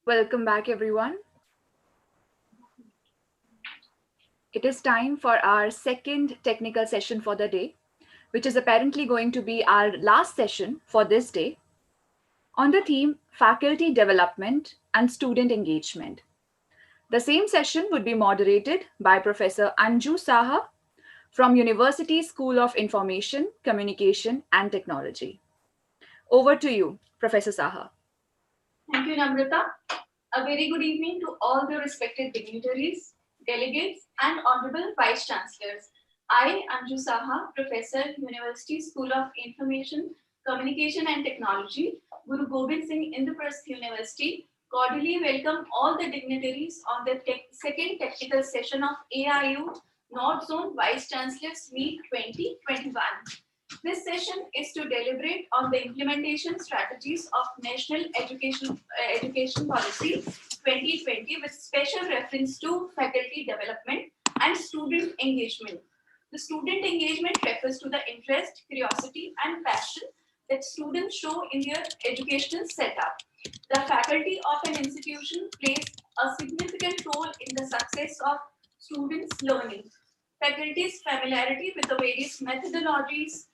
Welcome back, everyone. It is time for our second technical session for the day, which is apparently going to be our last session for this day on the theme Faculty Development and Student Engagement. The same session would be moderated by Professor Anju Saha from University School of Information, Communication and Technology. Over to you, Professor Saha. Thank you, Namrata. A very good evening to all the respected dignitaries, delegates, and honorable vice chancellors. I, Anju Saha, Professor, University School of Information, Communication and Technology, Guru Gobind Singh Indraprasth University, cordially welcome all the dignitaries on the second technical session of AIU North Zone Vice Chancellors Meet 2021. This session is to deliberate on the implementation strategies of National Education Policy 2020 with special reference to faculty development and student engagement. The student engagement refers to the interest, curiosity, and passion that students show in their educational setup. The faculty of an institution plays a significant role in the success of students' learning. Faculty's familiarity with the various methodologies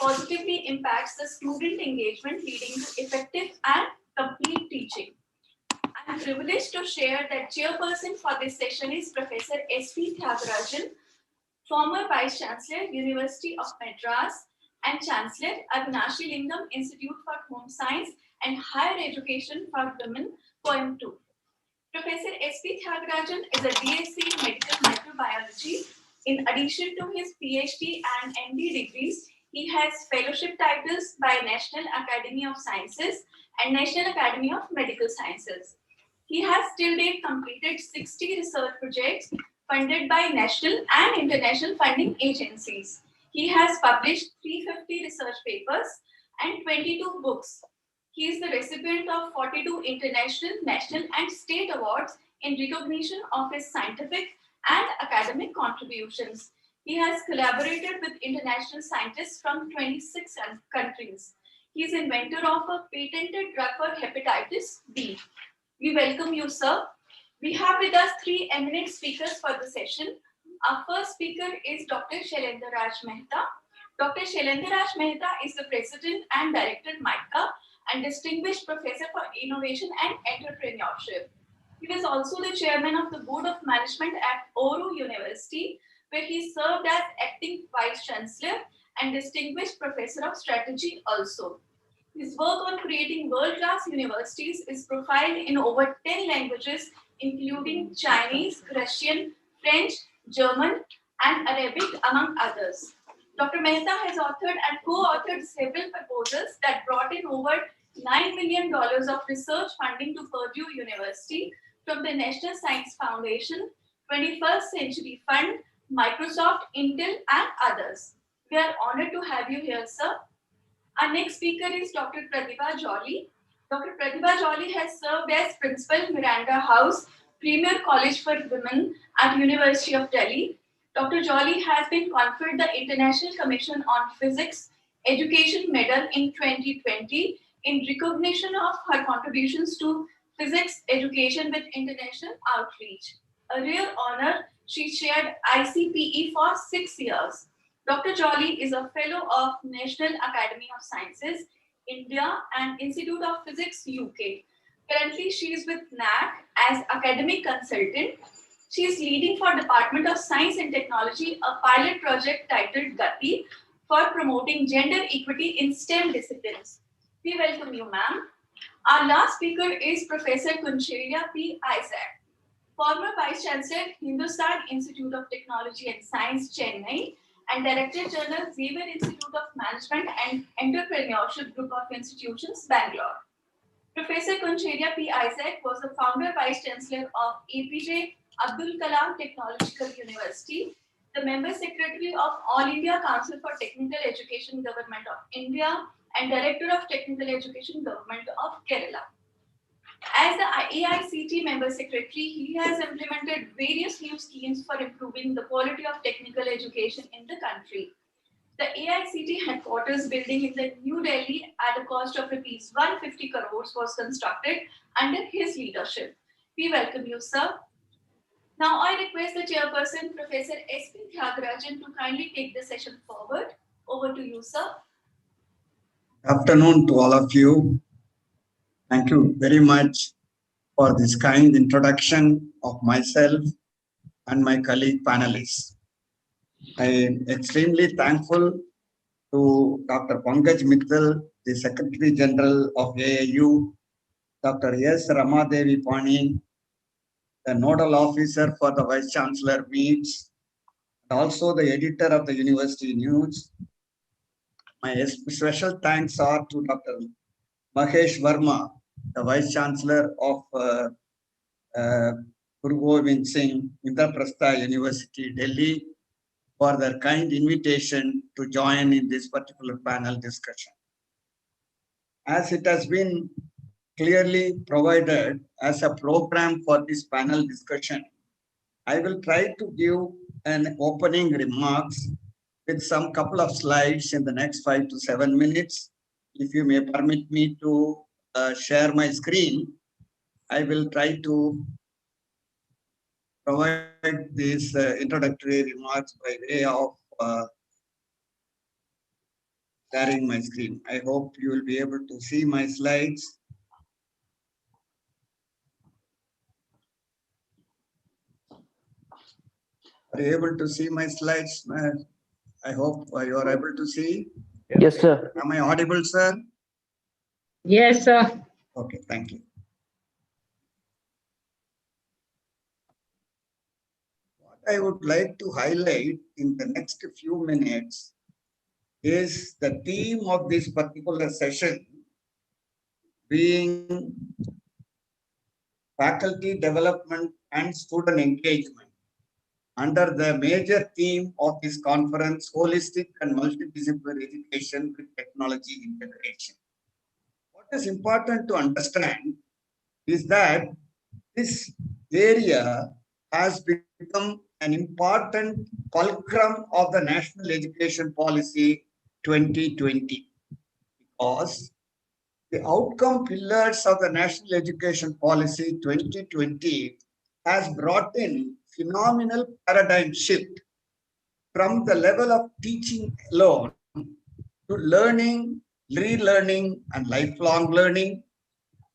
positively impacts the student engagement, leading to effective and complete teaching. I am privileged to share that chairperson for this session is Professor S.P. Thiagarajan, former Vice Chancellor, University of Madras, and Chancellor, Avinashi Lingam Institute for Home Science and Higher Education for Women, Coimbatore. Professor S.P. Thiagarajan is a DSc in Medical Microbiology. In addition to his PhD and MD degrees, he has fellowship titles by National Academy of Sciences and National Academy of Medical Sciences. He has till date completed 60 research projects funded by national and international funding agencies. He has published 350 research papers and 22 books. He is the recipient of 42 international, national, and state awards in recognition of his scientific and academic contributions. He has collaborated with international scientists from 26 countries. He is inventor of a patented drug for hepatitis B. We welcome you, sir. We have with us three eminent speakers for the session. Our first speaker is Dr. Shailendra Raj Mehta. Dr. Shailendra Raj Mehta is the President and Director MICA and Distinguished Professor for Innovation and Entrepreneurship. He was also the Chairman of the Board of Management at Oru University, where he served as Acting Vice Chancellor and Distinguished Professor of Strategy also. His work on creating world-class universities is profiled in over 10 languages, including Chinese, Russian, French, German, and Arabic, among others. Dr. Mehta has authored and co-authored several proposals that brought in over $9 million of research funding to Purdue University from the National Science Foundation, 21st Century Fund, Microsoft, Intel, and others. We are honored to have you here, sir. Our next speaker is Dr. Pratibha Jolly. Dr. Pratibha Jolly has served as Principal Miranda House, Premier College for Women at University of Delhi. Dr. Jolly has been conferred the International Commission on Physics Education Medal in 2020 in recognition of her contributions to physics education with international outreach. A rare honor, she chaired ICPE for 6 years. Dr. Jolly is a fellow of National Academy of Sciences, India and Institute of Physics, UK. Currently, she is with NAC as academic consultant. She is leading for Department of Science and Technology a pilot project titled Gati for promoting gender equity in STEM disciplines. We welcome you, ma'am. Our last speaker is Professor Kuncheria P. Isaac, former Vice Chancellor, Hindustan Institute of Technology and Science, Chennai, and Director General, Xavier Institute of Management and Entrepreneurship Group of Institutions, Bangalore. Professor Kuncheria P. Isaac was the founder Vice Chancellor of APJ Abdul Kalam Technological University, the Member Secretary of All India Council for Technical Education Government of India, and Director of Technical Education Government of Kerala. As the AICT Member Secretary, he has implemented various new schemes for improving the quality of technical education in the country. The AICT headquarters building in the New Delhi at a cost of rupees 150 crores was constructed under his leadership. We welcome you, sir. Now I request the chairperson, Professor S.P. Tyagarajan, to kindly take the session forward. Over to you, sir. Afternoon to all of you. Thank you very much for this kind introduction of myself and my colleague panelists. I am extremely thankful to Dr. Pankaj Mittal, the Secretary General of AIU, Dr. S. Ramadevi Pani, the Nodal Officer for the Vice Chancellor Meets, and also the Editor of the University News. My special thanks are to Dr. Mahesh Verma, the Vice Chancellor of Guru Gobind Singh Indraprastha University, Delhi, for their kind invitation to join in this particular panel discussion. As it has been clearly provided as a program for this panel discussion, I will try to give an opening remarks with some couple of slides in the next 5 to 7 minutes. If you may permit me to share my screen, I will try to provide these introductory remarks by way of sharing my screen. I hope you will be able to see my slides. Are you able to see my slides? I hope you are able to see. Yes, sir. Am I audible, sir? Yes, sir. Okay, thank you. What I would like to highlight in the next few minutes is the theme of this particular session being faculty development and student engagement, under the major theme of this conference, holistic and multidisciplinary education with technology integration. What is important to understand is that this area has become an important fulcrum of the National Education Policy 2020, because the outcome pillars of the National Education Policy 2020 has brought in phenomenal paradigm shift from the level of teaching alone to learning, relearning, and lifelong learning,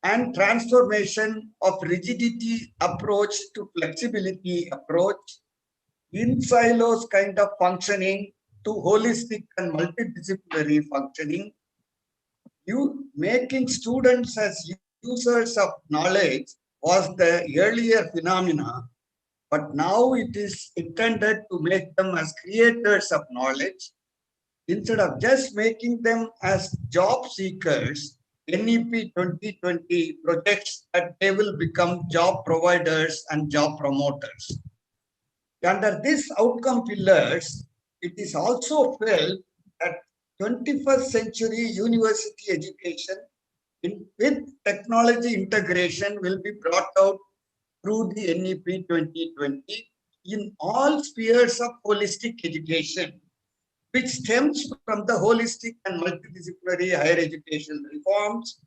and transformation of rigidity approach to flexibility approach, in silos kind of functioning to holistic and multidisciplinary functioning, you making students as users of knowledge was the earlier phenomena, but now it is intended to make them as creators of knowledge. Instead of just making them as job seekers, NEP 2020 projects that they will become job providers and job promoters. Under these outcome pillars, it is also felt that 21st century university education with technology integration will be brought out through the NEP 2020 in all spheres of holistic education, which stems from the holistic and multidisciplinary higher education reforms,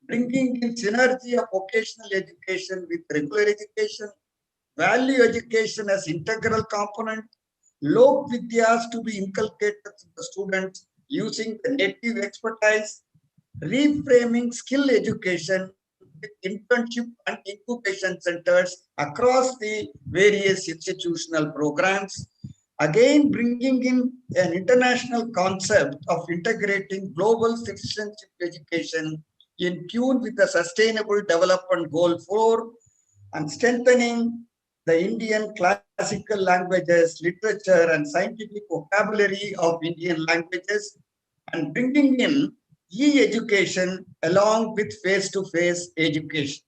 bringing in synergy of vocational education with regular education, value education as integral component, Lok Vidyas to be inculcated to the students using the native expertise, reframing skill education with internship and incubation centers across the various institutional programs, again bringing in an international concept of integrating global citizenship education in tune with the Sustainable Development Goal 4, and strengthening the Indian classical languages, literature, and scientific vocabulary of Indian languages, and bringing in e-education along with face-to-face education.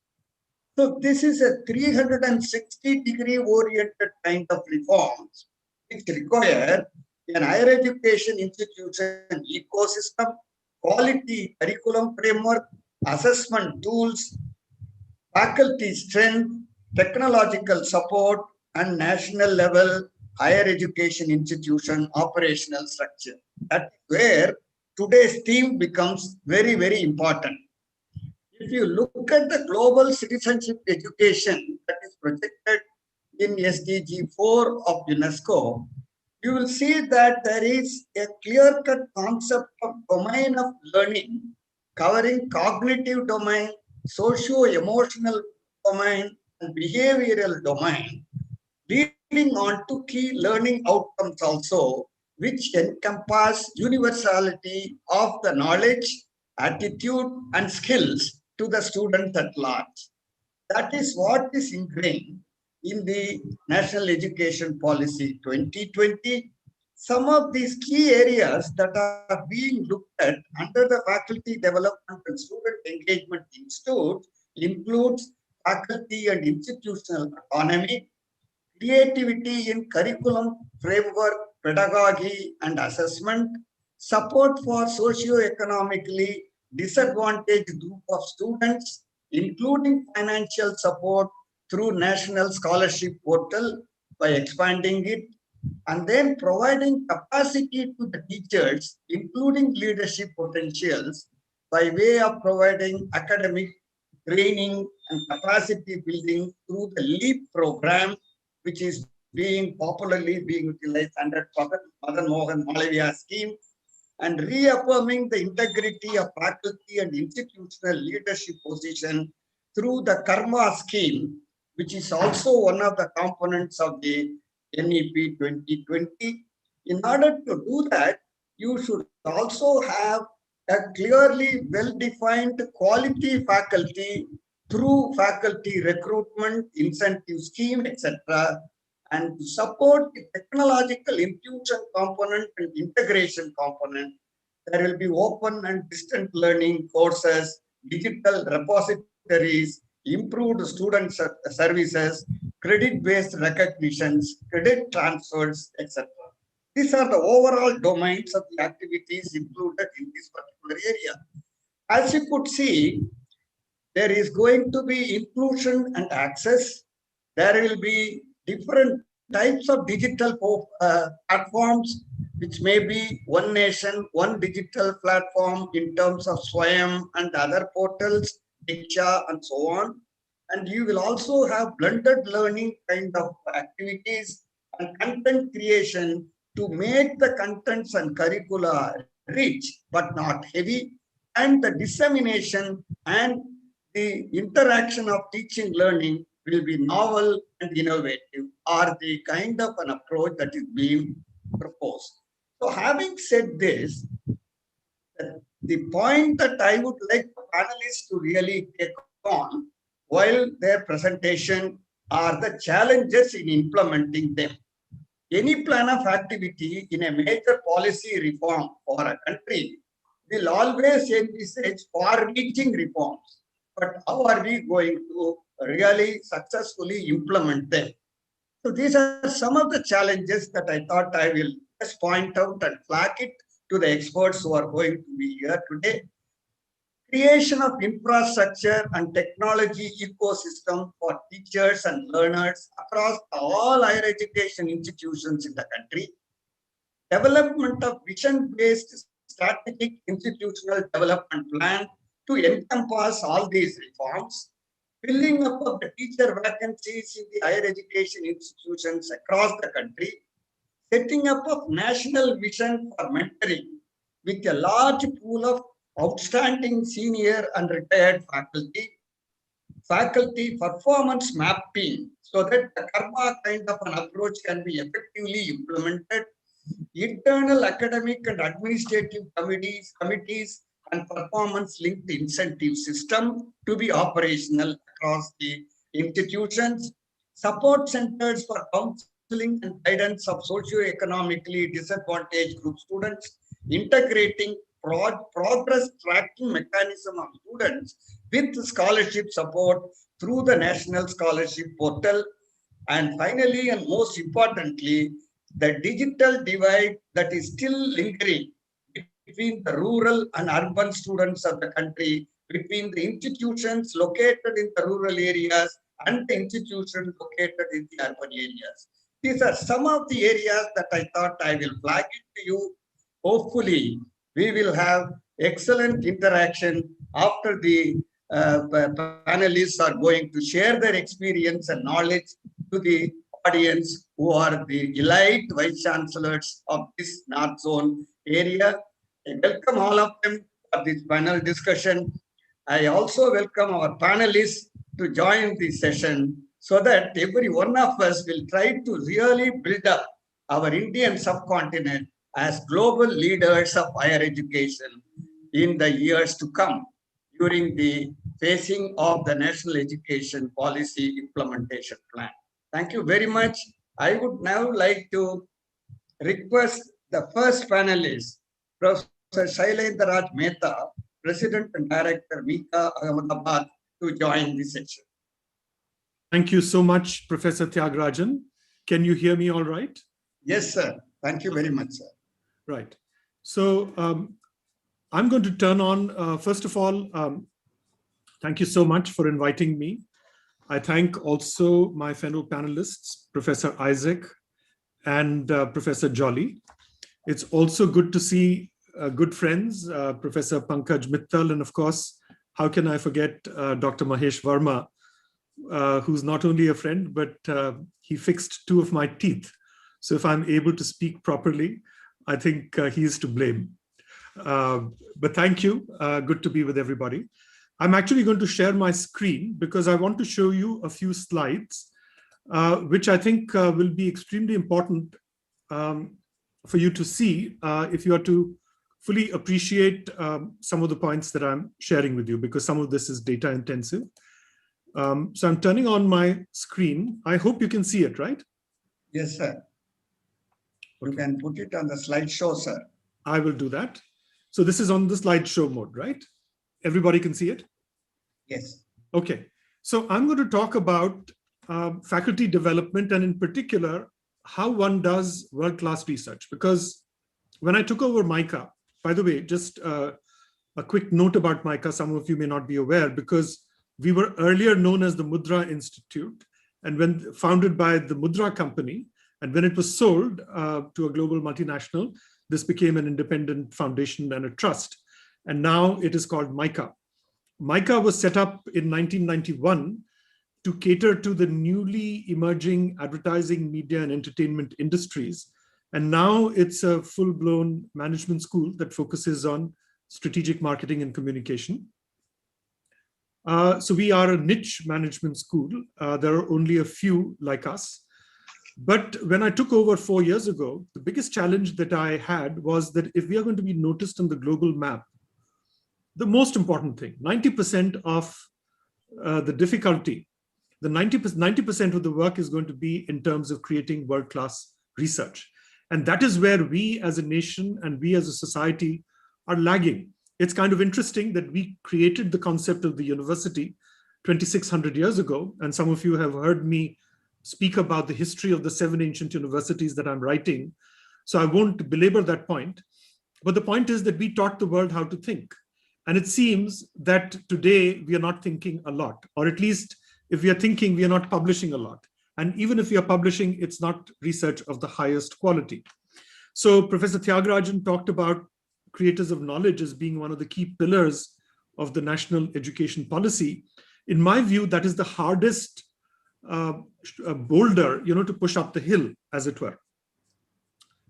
So this is a 360-degree oriented kind of reforms which require an higher education institution ecosystem, quality curriculum framework, assessment tools, faculty strength, technological support, and national level higher education institution operational structure. That is where today's theme becomes very, very important. If you look at the global citizenship education that is projected in SDG 4 of UNESCO, you will see that there is a clear-cut concept of domain of learning covering cognitive domain, socio-emotional domain, and behavioral domain, leading on to key learning outcomes also, which encompass universality of the knowledge, attitude, and skills to the student at large. That is what is ingrained in the National Education Policy 2020. Some of these key areas that are being looked at under the Faculty Development and Student Engagement Institute includes faculty and institutional autonomy, creativity in curriculum, framework, pedagogy, and assessment, support for socio-economically disadvantaged group of students, including financial support through National Scholarship Portal by expanding it, and then providing capacity to the teachers, including leadership potentials, by way of providing academic training and capacity building through the LEAP program, which is being popularly being utilized under Madan Mohan Malaviya scheme, and reaffirming the integrity of faculty and institutional leadership position through the Karma scheme, which is also one of the components of the NEP 2020. In order to do that, you should also have a clearly well-defined quality faculty through faculty recruitment, incentive scheme, etc., and to support the technological infusion component and integration component. There will be open and distant learning courses, digital repositories, improved student services, credit-based recognitions, credit transfers, etc. These are the overall domains of the activities included in this particular area. As you could see, there is going to be inclusion and access. There will be different types of digital platforms, which may be One Nation, One Digital Platform in terms of Swayam and other portals, Diksha and so on. And you will also have blended learning kind of activities and content creation to make the contents and curricula rich but not heavy, and the dissemination and the interaction of teaching learning will be novel and innovative, are the kind of an approach that is being proposed. So having said this, the point that I would like the panelists to really take on while their presentation are the challenges in implementing them. Any plan of activity in a major policy reform for a country will always envisage far-reaching reforms. But how are we going to really successfully implement them? So these are some of the challenges that I thought I will just point out and flag it to the experts who are going to be here today. Creation of infrastructure and technology ecosystem for teachers and learners across all higher education institutions in the country. Development of vision-based strategic institutional development plan to encompass all these reforms. Filling up of the teacher vacancies in the higher education institutions across the country. Setting up of national vision for mentoring with a large pool of outstanding senior and retired faculty. Faculty performance mapping so that the Karma kind of an approach can be effectively implemented. Internal academic and administrative committees and performance-linked incentive system to be operational across the institutions. Support centers for counseling and guidance of socio-economically disadvantaged group students, integrating progress tracking mechanism of students with scholarship support through the National Scholarship Portal. And finally, and most importantly, the digital divide that is still lingering between the rural and urban students of the country, between the institutions located in the rural areas and the institutions located in the urban areas. These are some of the areas that I thought I will flag it to you. hopefully we will have excellent interaction after the panelists are going to share their experience and knowledge to the audience who are the elite vice chancellors of this North Zone area. I welcome all of them for this panel discussion. I also welcome our panelists to join the session so that every one of us will try to really build up our Indian subcontinent as global leaders of higher education in the years to come during the phasing of the National Education Policy Implementation Plan. Thank you very much. I would now like to request the first panelist, Professor Shailendra Raj Mehta, President and Director, Mika Ahmedabad, to join the session. Thank you so much, Professor Tyagarajan. Can you hear me all right? Yes, sir. Thank you very much, sir. Right. So I'm going to turn on, first of all, thank you so much for inviting me. I thank also my fellow panelists, Professor Isaac and Professor Jolly. It's also good to see good friends, Professor Pankaj Mittal, and of course, how can I forget Dr. Mahesh Verma, who's not only a friend, but he fixed 2 of my teeth. So if I'm able to speak properly, I think he is to blame. But thank you. Good to be with everybody. I'm actually going to share my screen because I want to show you a few slides, which I think will be extremely important for you to see if you are to fully appreciate some of the points that I'm sharing with you, because some of this is data intensive. So I'm turning on my screen. I hope you can see it, right? Yes, sir. You can put it on the slideshow, sir. I will do that. So this is on the slideshow mode, right? Everybody can see it? Yes. Okay. So I'm going to talk about faculty development, and in particular, how one does world-class research. Because when I took over MICA, by the way, just a quick note about MICA, some of you may not be aware, because we were earlier known as the Mudra Institute, and when founded by the Mudra Company, and when it was sold to a global multinational, this became an independent foundation and a trust. And now it is called MICA. MICA was set up in 1991 to cater to the newly emerging advertising, media, and entertainment industries. And now it's a full-blown management school that focuses on strategic marketing and communication. So we are a niche management school. There are only a few like us. But when I took over 4 years ago, the biggest challenge that I had was that if we are going to be noticed on the global map, the most important thing, 90% of the difficulty, the 90% of the work is going to be in terms of creating world-class research. And that is where we as a nation and we as a society are lagging. It's kind of interesting that we created the concept of the university 2,600 years ago. And some of you have heard me speak about the history of the 7 ancient universities that I'm writing. So I won't belabor that point. But the point is that we taught the world how to think. And it seems that today we are not thinking a lot, or at least if we are thinking, we are not publishing a lot. And even if we are publishing, it's not research of the highest quality. So Professor Tyagarajan talked about creators of knowledge as being one of the key pillars of the national education policy. In my view, that is the hardest boulder, to push up the hill, as it were.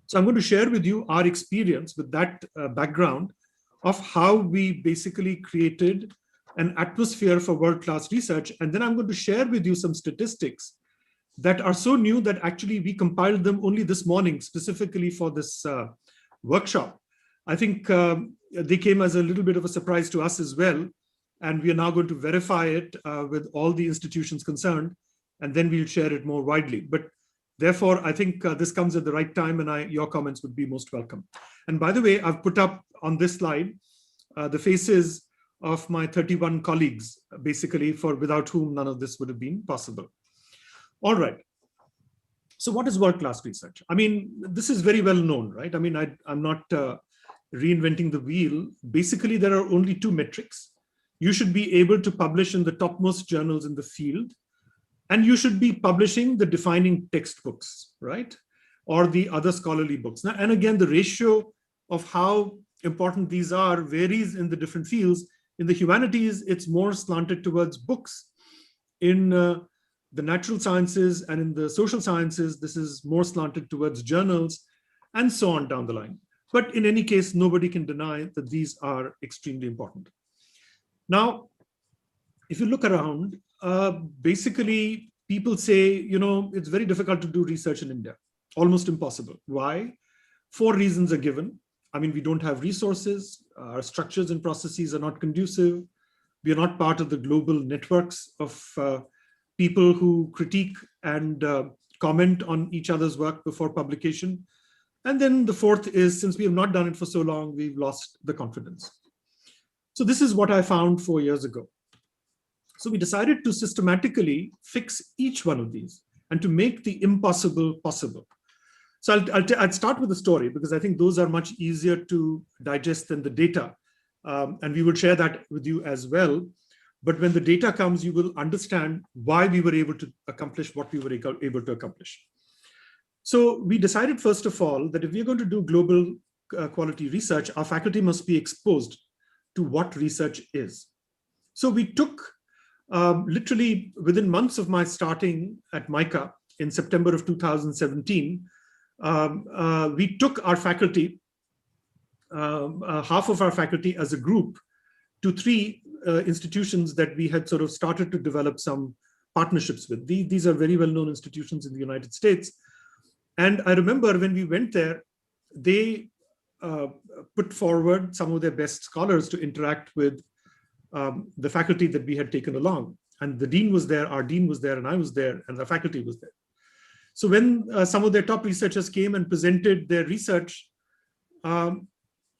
So I'm going to share with you our experience with that background of how we basically created an atmosphere for world-class research. And then I'm going to share with you some statistics that are so new that actually we compiled them only this morning, specifically for this workshop. I think they came as a little bit of a surprise to us as well. And we are now going to verify it with all the institutions concerned, and then we'll share it more widely. But therefore, I think this comes at the right time, and your comments would be most welcome. And by the way, I've put up on this slide the faces of my 31 colleagues, basically, without whom none of this would have been possible. All right. So what is world-class research? I mean, this is very well known, right? I mean, I'm not reinventing the wheel. Basically, there are only 2 metrics. You should be able to publish in the topmost journals in the field, and you should be publishing the defining textbooks, right? Or the other scholarly books. Now, and again, the ratio of how important these are varies in the different fields. In the humanities, it's more slanted towards books. In the natural sciences and in the social sciences, this is more slanted towards journals and so on down the line. But in any case, nobody can deny that these are extremely important. Now, if you look around, basically people say, it's very difficult to do research in India, almost impossible. Why? 4 reasons are given. I mean, we don't have resources, our structures and processes are not conducive, we are not part of the global networks of people who critique and comment on each other's work before publication. And then the 4th is, since we have not done it for so long, we've lost the confidence. So this is what I found 4 years ago. So we decided to systematically fix each one of these and to make the impossible possible. So I'll start with the story, because I think those are much easier to digest than the data. And we will share that with you as well. But when the data comes, you will understand why we were able to accomplish what we were able to accomplish. So we decided, first of all, that if we're going to do global quality research, our faculty must be exposed to what research is. So we took, literally within months of my starting at MICA in September of 2017, we took our faculty, half of our faculty as a group, to 3 institutions that we had sort of started to develop some partnerships with. These are very well-known institutions in the United States. And I remember when we went there, they put forward some of their best scholars to interact with the faculty that we had taken along. And the dean was there, our dean was there, and I was there, and the faculty was there. So when some of their top researchers came and presented their research, then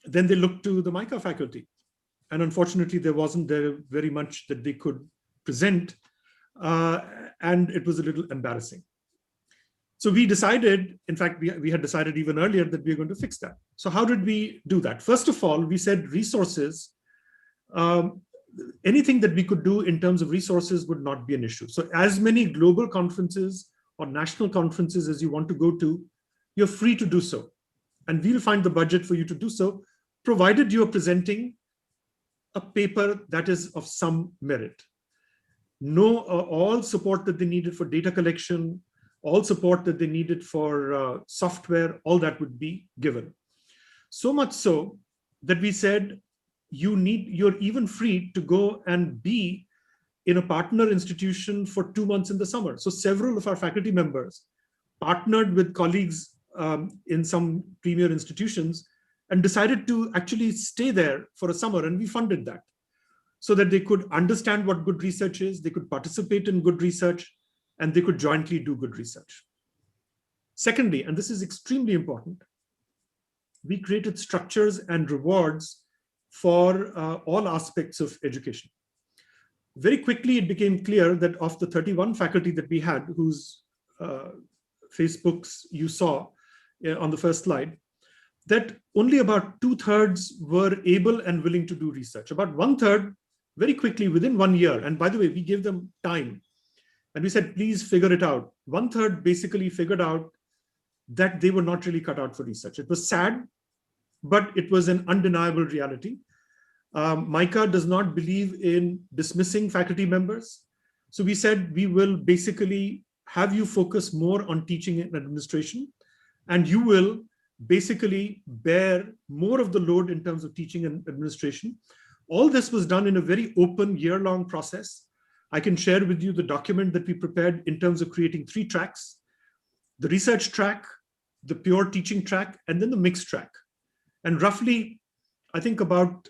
they looked to the MICA faculty. And unfortunately, there wasn't there very much that they could present. And it was a little embarrassing. So we decided, in fact, we had decided even earlier that we were going to fix that. So how did we do that? First of all, we said resources, anything that we could do in terms of resources would not be an issue. So as many global conferences or national conferences as you want to go to, you're free to do so. And we'll find the budget for you to do so, provided you're presenting a paper that is of some merit. No, all support that they needed for data collection, all support that they needed for software, all that would be given. So much so that we said, you're even free to go and be in a partner institution for 2 months in the summer. So several of our faculty members partnered with colleagues in some premier institutions and decided to actually stay there for a summer, and we funded that so that they could understand what good research is, they could participate in good research, and they could jointly do good research. Secondly, and this is extremely important, we created structures and rewards for all aspects of education. Very quickly, it became clear that of the 31 faculty that we had, whose Facebooks you saw on the first slide, that only about 2/3 were able and willing to do research. About 1/3, very quickly, within 1 year, and by the way, we gave them time, and we said, please figure it out. 1/3 basically figured out that they were not really cut out for research. It was sad, but it was an undeniable reality. MICA does not believe in dismissing faculty members. So we said, we will basically have you focus more on teaching and administration, and you will basically bear more of the load in terms of teaching and administration. All this was done in a very open year-long process. I can share with you the document that we prepared in terms of creating 3 tracks: the research track, the pure teaching track, and then the mixed track. And roughly, I think about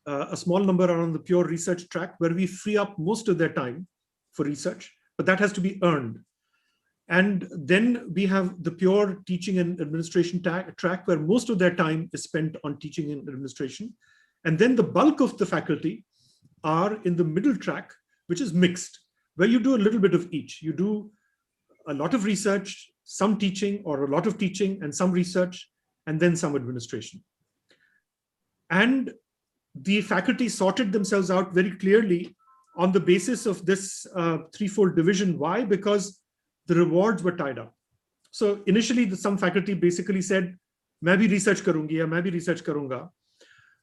a small number are on the pure research track, where we free up most of their time for research, but that has to be earned. And then we have the pure teaching and administration track, where most of their time is spent on teaching and administration. And then the bulk of the faculty are in the middle track, which is mixed, where you do a little bit of each. You do a lot of research, some teaching, or a lot of teaching and some research, and then some administration. And the faculty sorted themselves out very clearly on the basis of this threefold division. Why? Because the rewards were tied up. So initially, some faculty basically said, मैं भी research करूंगी या मैं भी research करूंगा.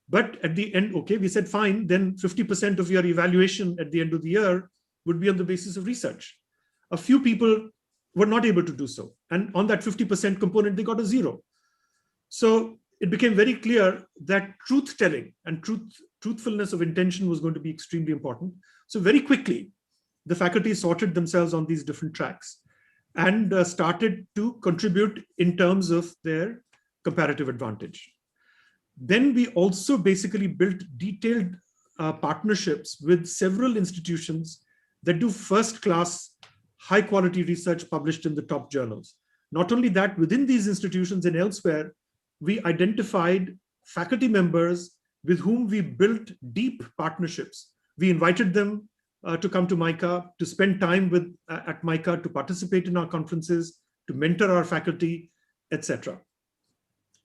But at the end, okay, we said, fine, then 50% of your evaluation at the end of the year would be on the basis of research. A few people were not able to do so. And on that 50% component, they got a 0. So it became very clear that truth-telling and truthfulness of intention was going to be extremely important. So very quickly, the faculty sorted themselves on these different tracks and started to contribute in terms of their comparative advantage. Then we also basically built detailed partnerships with several institutions that do first-class, high-quality research published in the top journals. Not only that, within these institutions and elsewhere, we identified faculty members with whom we built deep partnerships. We invited them to come to MICA, to spend time at MICA, to participate in our conferences, to mentor our faculty, etc.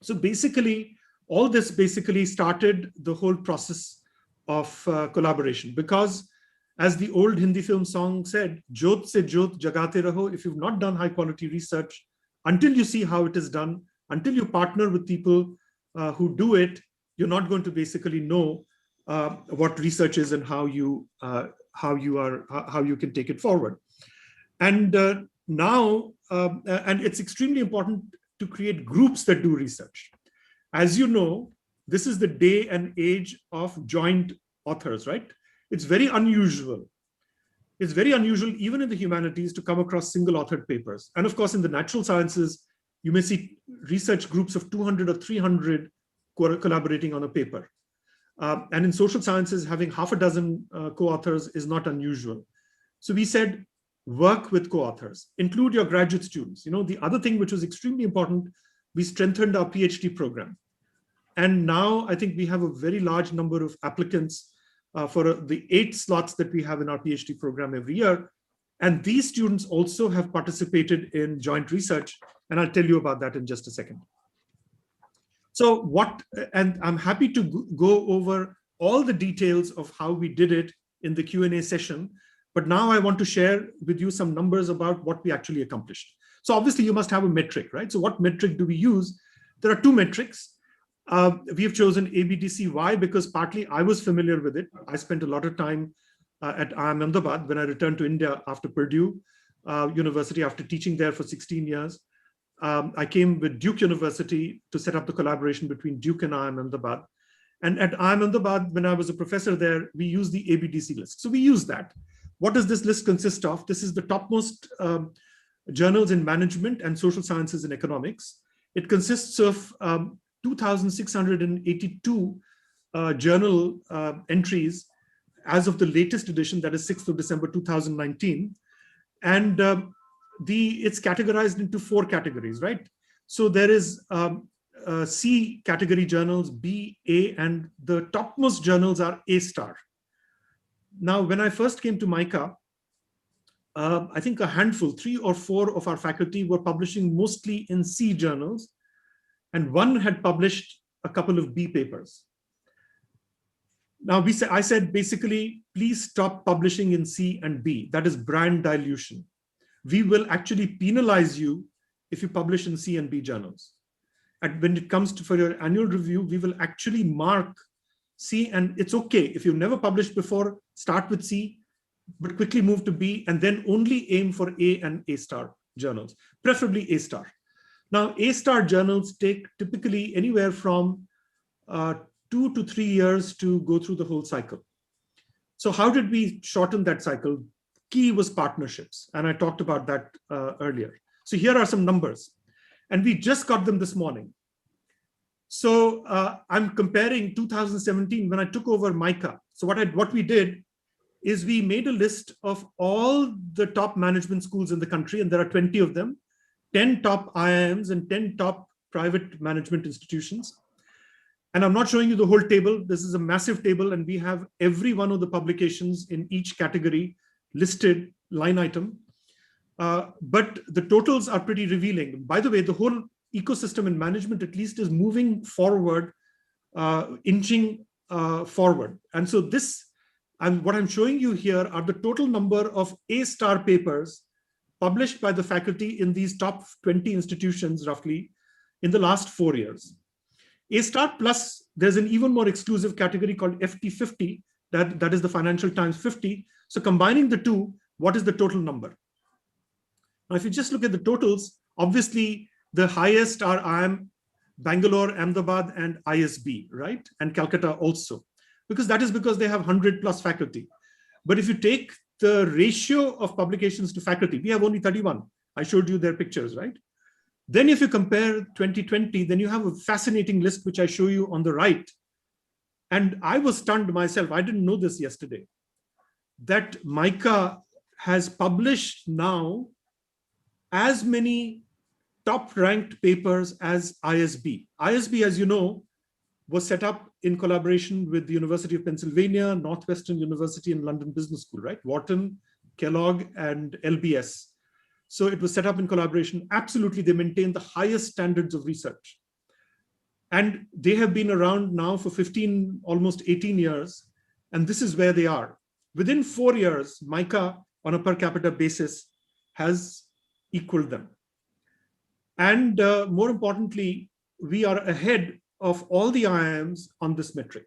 So basically, all this basically started the whole process of collaboration, because as the old Hindi film song said, "Jyot se jyot jagate raho." If you've not done high quality research, until you see how it is done, until you partner with people who do it, you're not going to basically know what research is and how you can take it forward. And now, and it's extremely important to create groups that do research. As you know, this is the day and age of joint authors, right? It's very unusual. It's very unusual, even in the humanities, to come across single authored papers. And of course, in the natural sciences, you may see research groups of 200 or 300 collaborating on a paper. And in social sciences, having half a dozen co-authors is not unusual. So we said, work with co-authors, include your graduate students. You know, the other thing which was extremely important, we strengthened our PhD program. And now I think we have a very large number of applicants for the 8 slots that we have in our PhD program every year. And these students also have participated in joint research. And I'll tell you about that in just a second. So and I'm happy to go over all the details of how we did it in the Q&A session. But now I want to share with you some numbers about what we actually accomplished. So obviously you must have a metric, right? So what metric do we use? There are 2 metrics. We have chosen ABDC. Why? Because partly I was familiar with it. I spent a lot of time at IIM Ahmedabad when I returned to India after Purdue University, after teaching there for 16 years. I came with Duke University to set up the collaboration between Duke and IIM Ahmedabad. And at IIM Ahmedabad, when I was a professor there, we used the ABDC list. So we use that. What does this list consist of? This is the topmost journals in management and social sciences and economics. It consists of 2,682 journal entries as of the latest edition, that is 6th of December 2019. And it's categorized into 4 categories, right? So there is C category journals, B, A, and the topmost journals are A star. Now, when I first came to MICA, I think a handful, 3 or 4 of our faculty were publishing mostly in C journals, and one had published a couple of B papers. Now, I said, basically, please stop publishing in C and B. That is brand dilution. We will actually penalize you if you publish in C and B journals. And when it comes for your annual review, we will actually mark C, and it's okay. If you've never published before, start with C, but quickly move to B, and then only aim for A and A star journals, preferably A star. Now, A star journals take typically anywhere from 2 to 3 years to go through the whole cycle. So how did we shorten that cycle? Key was partnerships, and I talked about that earlier. So here are some numbers, and we just got them this morning. So I'm comparing 2017 when I took over MICA. So what we did is we made a list of all the top management schools in the country, and there are 20 of them, 10 top IIMs and 10 top private management institutions. And I'm not showing you the whole table. This is a massive table, and we have every one of the publications in each category listed line item. But the totals are pretty revealing. By the way, the whole ecosystem in management at least is moving forward, inching forward. And so what I'm showing you here are the total number of A star papers published by the faculty in these top 20 institutions roughly in the last 4 years. A-star plus, there's an even more exclusive category called FT50, that is the Financial Times 50. So combining the two, what is the total number? Now, if you just look at the totals, obviously the highest are IIM, Bangalore, Ahmedabad, and ISB, right? And Calcutta also, because that is because they have 100 plus faculty. But if you take the ratio of publications to faculty, we have only 31. I showed you their pictures, right? Then if you compare 2020, then you have a fascinating list, which I show you on the right. And I was stunned myself. I didn't know this yesterday, that MICA has published now as many top ranked papers as ISB. ISB, as you know, was set up in collaboration with the University of Pennsylvania, Northwestern University, and London Business School, right? Wharton, Kellogg, and LBS. So it was set up in collaboration. Absolutely, they maintain the highest standards of research. And they have been around now for 15, almost 18 years. And this is where they are. Within 4 years, MICA on a per capita basis has equaled them. And more importantly, we are ahead of all the IIMs on this metric.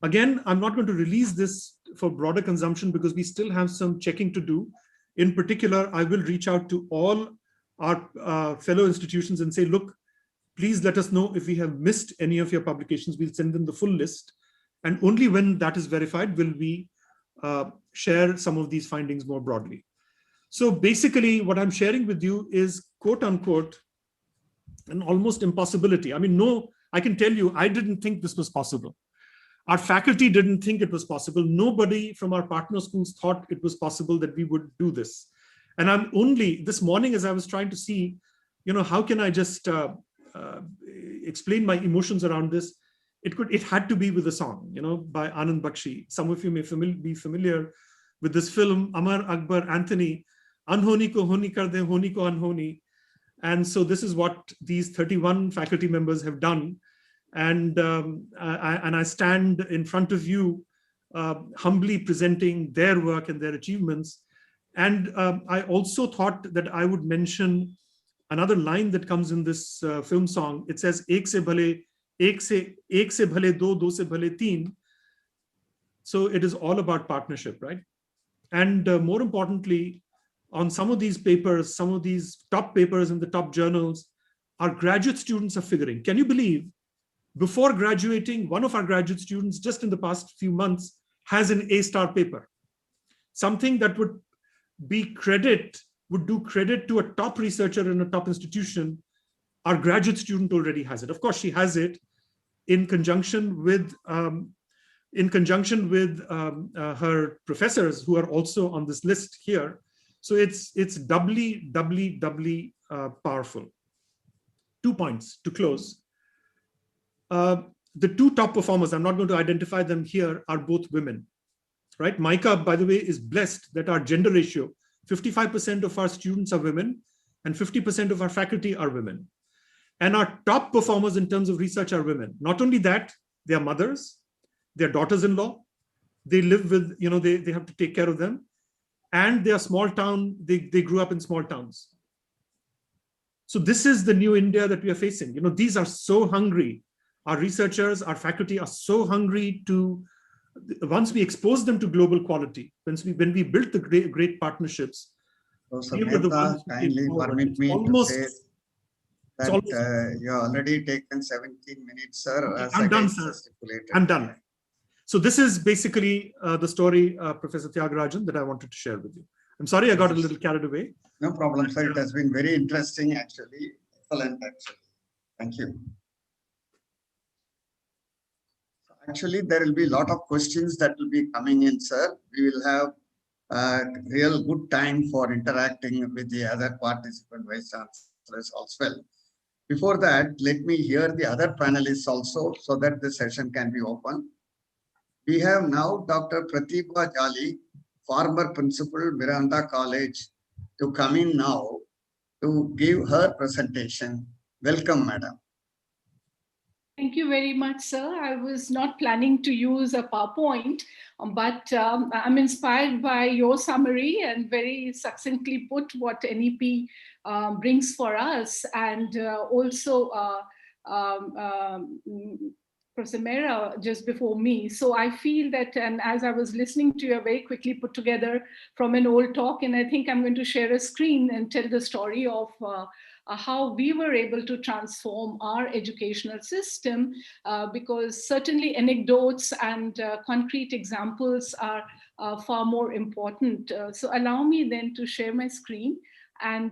Again, I'm not going to release this for broader consumption because we still have some checking to do. In particular, I will reach out to all our fellow institutions and say, look, please let us know if we have missed any of your publications. We'll send them the full list. And only when that is verified will we share some of these findings more broadly. So basically, what I'm sharing with you is, quote unquote, an almost impossibility. I mean, no, I can tell you, I didn't think this was possible. Our faculty didn't think it was possible. Nobody from our partner schools thought it was possible that we would do this. And I'm only, this morning as I was trying to see, how can I just explain my emotions around this? It had to be with a song, by Anand Bakshi. Some of you may be familiar with this film, Amar Akbar Anthony, Anhoni ko honi kar de, honi ko anhoni. And so this is what these 31 faculty members have done. And I stand in front of you humbly presenting their work and their achievements. And I also thought that I would mention another line that comes in this film song. It says, ek se bhale do, do se bhale teen. So it is all about partnership, right? And more importantly, on some of these papers, some of these top papers in the top journals, our graduate students are figuring. Can you believe, before graduating, one of our graduate students just in the past few months has an A-star paper. Something that would do credit to a top researcher in a top institution. Our graduate student already has it. Of course, she has it in conjunction with her professors who are also on this list here. So it's doubly powerful. 2 points to close. The two top performers, I'm not going to identify them here, are both women, right? MICA, by the way, is blessed that our gender ratio, 55% of our students are women and 50% of our faculty are women. And our top performers in terms of research are women. Not only that, they are mothers, they're daughters-in-law, they live with, they have to take care of them. And they are small town, they grew up in small towns. So this is the new India that we are facing. These are so hungry. Our researchers, our faculty are so hungry to, once we expose them to global quality, when we built the great partnerships, we were the ones who kindly permit me to say that you have already taken 17 minutes, sir. I'm done, sir. I'm done. So this is basically the story, Professor Thiagarajan, that I wanted to share with you. I'm sorry I got a little carried away. No problem, sir. It has been very interesting, actually. Excellent, actually. Thank you. Actually, there will be a lot of questions that will be coming in, sir. We will have a real good time for interacting with the other participant vice chancellors as well. Before that, let me hear the other panelists also so that the session can be open. We have now Dr. Pratibha Jali, former principal, Miranda College, to come in now to give her presentation. Welcome, madam. Thank you very much, sir. I was not planning to use a PowerPoint, but I'm inspired by your summary and very succinctly put what NEP brings for us. And also, Professor Mehra just before me. So I feel that, and as I was listening to you, very quickly put together from an old talk, and I think I'm going to share a screen and tell the story of how we were able to transform our educational system, because certainly anecdotes and concrete examples are far more important. So allow me then to share my screen. And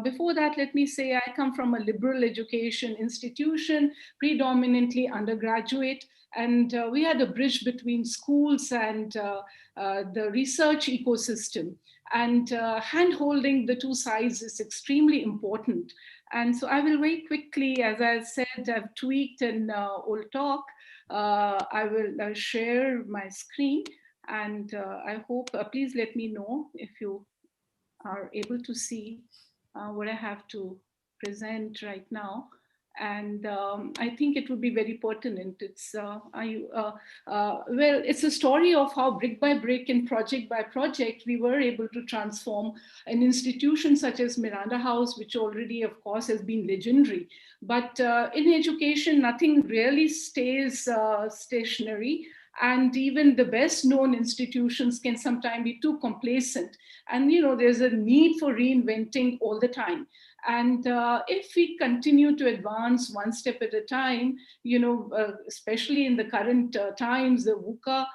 before that, let me say I come from a liberal education institution, predominantly undergraduate, and we had a bridge between schools and the research ecosystem. And hand-holding the two sides is extremely important. And so I will very quickly, as I said, I've tweaked an old talk. I will share my screen, and I hope, please let me know if you are able to see what I have to present right now. And I think it would be very pertinent. It's well, it's a story of how brick by brick and project by project we were able to transform an institution such as Miranda House, which already, of course, has been legendary. But in education, nothing really stays stationary. And even the best known institutions can sometimes be too complacent. And there's a need for reinventing all the time. And if we continue to advance one step at a time, especially in the current times, the VUCA,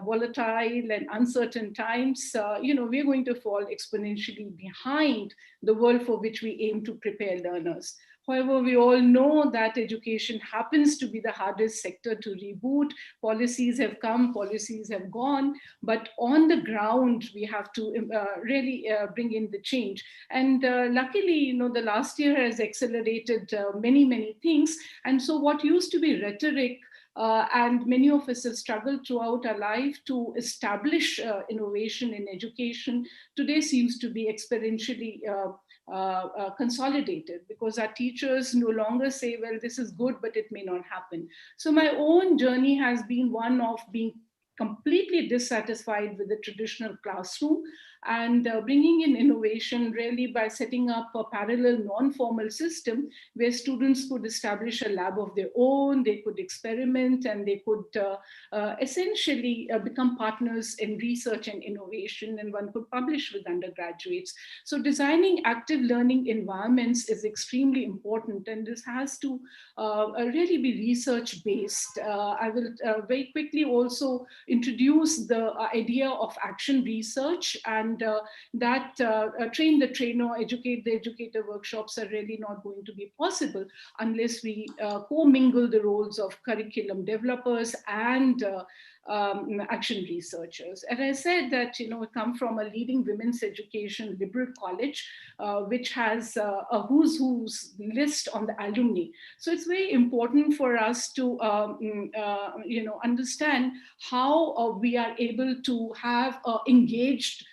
volatile and uncertain times, we're going to fall exponentially behind the world for which we aim to prepare learners. However, we all know that education happens to be the hardest sector to reboot. Policies have come, policies have gone, but on the ground, we have to really bring in the change. And luckily, the last year has accelerated many, many things. And so what used to be rhetoric, and many of us have struggled throughout our life to establish innovation in education, today seems to be exponentially consolidated, because our teachers no longer say, well, this is good, but it may not happen. So my own journey has been one of being completely dissatisfied with the traditional classroom, and bringing in innovation really by setting up a parallel non-formal system where students could establish a lab of their own, they could experiment, and they could essentially become partners in research and innovation, and one could publish with undergraduates. So designing active learning environments is extremely important, and this has to really be research-based. I will very quickly also introduce the idea of action research, and that train the trainer, educate the educator workshops are really not going to be possible unless we co-mingle the roles of curriculum developers and action researchers. And I said that, we come from a leading women's education liberal college, which has a who's list on the alumni. So it's very important for us to, understand how we are able to have engaged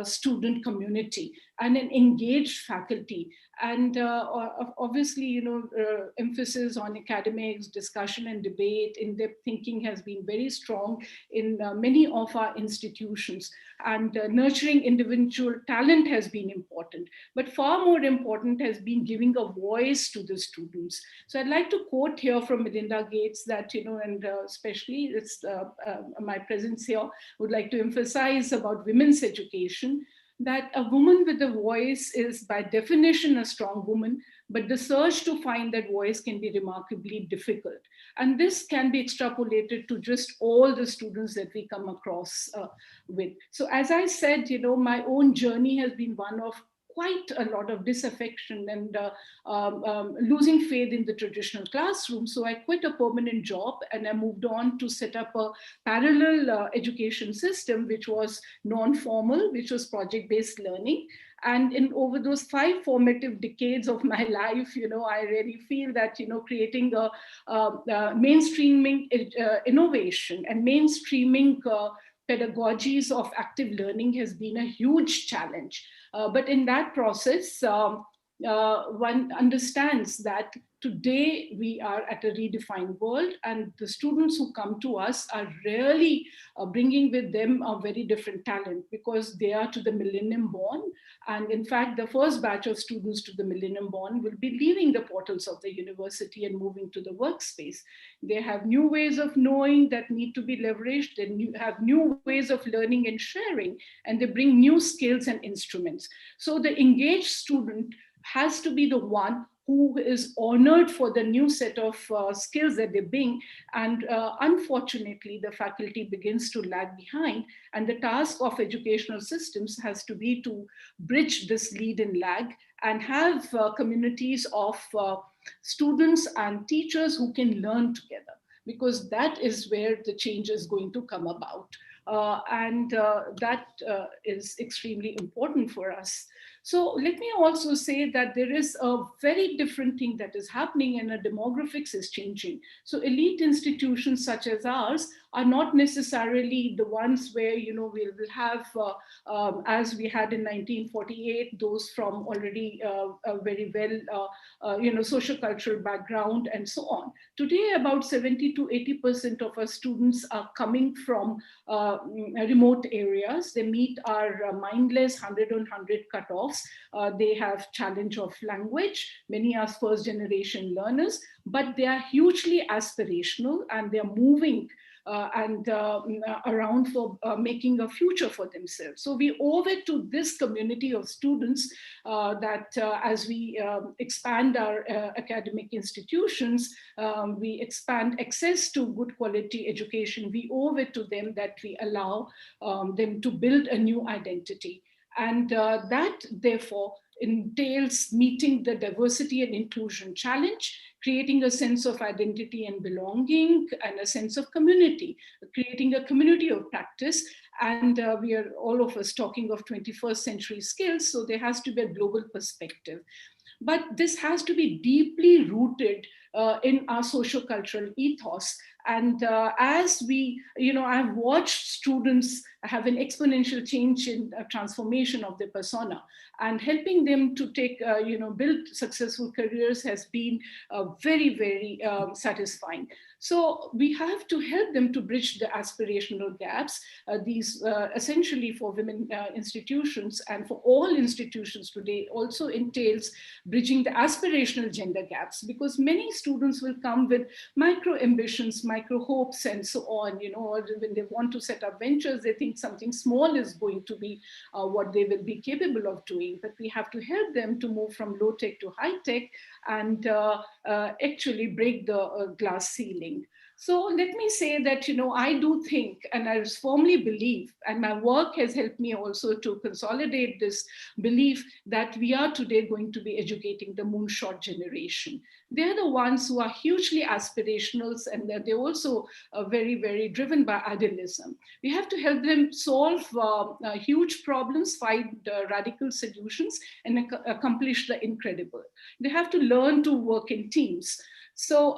student community and an engaged faculty. And obviously, emphasis on academics, discussion and debate, in-depth thinking has been very strong in many of our institutions. And nurturing individual talent has been important. But far more important has been giving a voice to the students. So I'd like to quote here from Melinda Gates that, and especially it's my presence here, would like to emphasize about women's education, that a woman with a voice is by definition a strong woman, but the search to find that voice can be remarkably difficult. And this can be extrapolated to just all the students that we come across with. So as I said, my own journey has been one of quite a lot of disaffection and losing faith in the traditional classroom. So I quit a permanent job and I moved on to set up a parallel education system, which was non-formal, which was project-based learning. And over those 5 formative decades of my life, I really feel that, creating a mainstreaming innovation and mainstreaming pedagogies of active learning has been a huge challenge. But in that process, one understands that today we are at a redefined world, and the students who come to us are really bringing with them a very different talent, because they are to the millennium born. And in fact, the first batch of students to the millennium born will be leaving the portals of the university and moving to the workspace. They have new ways of knowing that need to be leveraged. They have new ways of learning and sharing, and they bring new skills and instruments. So the engaged student has to be the one who is honored for the new set of skills that they bring. And unfortunately, the faculty begins to lag behind. And the task of educational systems has to be to bridge this lead and lag, and have communities of students and teachers who can learn together, because that is where the change is going to come about. That is extremely important for us. So let me also say that there is a very different thing that is happening, and the demographics is changing. So elite institutions such as ours are not necessarily the ones where, we will have, as we had in 1948, those from already a very well, social-cultural background and so on. Today, about 70 to 80% of our students are coming from remote areas. They meet our mindless 100 on 100 cutoffs. They have challenge of language. Many are first generation learners, but they are hugely aspirational, and they are moving around for making a future for themselves. So we owe it to this community of students that as we expand our academic institutions, we expand access to good quality education, we owe it to them that we allow them to build a new identity. And that, therefore, entails meeting the diversity and inclusion challenge, creating a sense of identity and belonging, and a sense of community, creating a community of practice. And we are all of us talking of 21st century skills, so there has to be a global perspective. But this has to be deeply rooted in our socio-cultural ethos. And as we, I've watched students have an exponential change in transformation of their persona, and helping them to take, build successful careers has been very, very satisfying. So we have to help them to bridge the aspirational gaps. These essentially for women institutions and for all institutions today also entails bridging the aspirational gender gaps, because many students will come with micro ambitions, micro hopes, and so on. Or when they want to set up ventures, they think something small is going to be what they will be capable of doing. But we have to help them to move from low tech to high tech, and actually break the glass ceiling. So let me say that, I do think, and I firmly believe, and my work has helped me also to consolidate this belief, that we are today going to be educating the moonshot generation. They're the ones who are hugely aspirational, and they're also very, very driven by idealism. We have to help them solve huge problems, find radical solutions, and accomplish the incredible. They have to learn to work in teams. So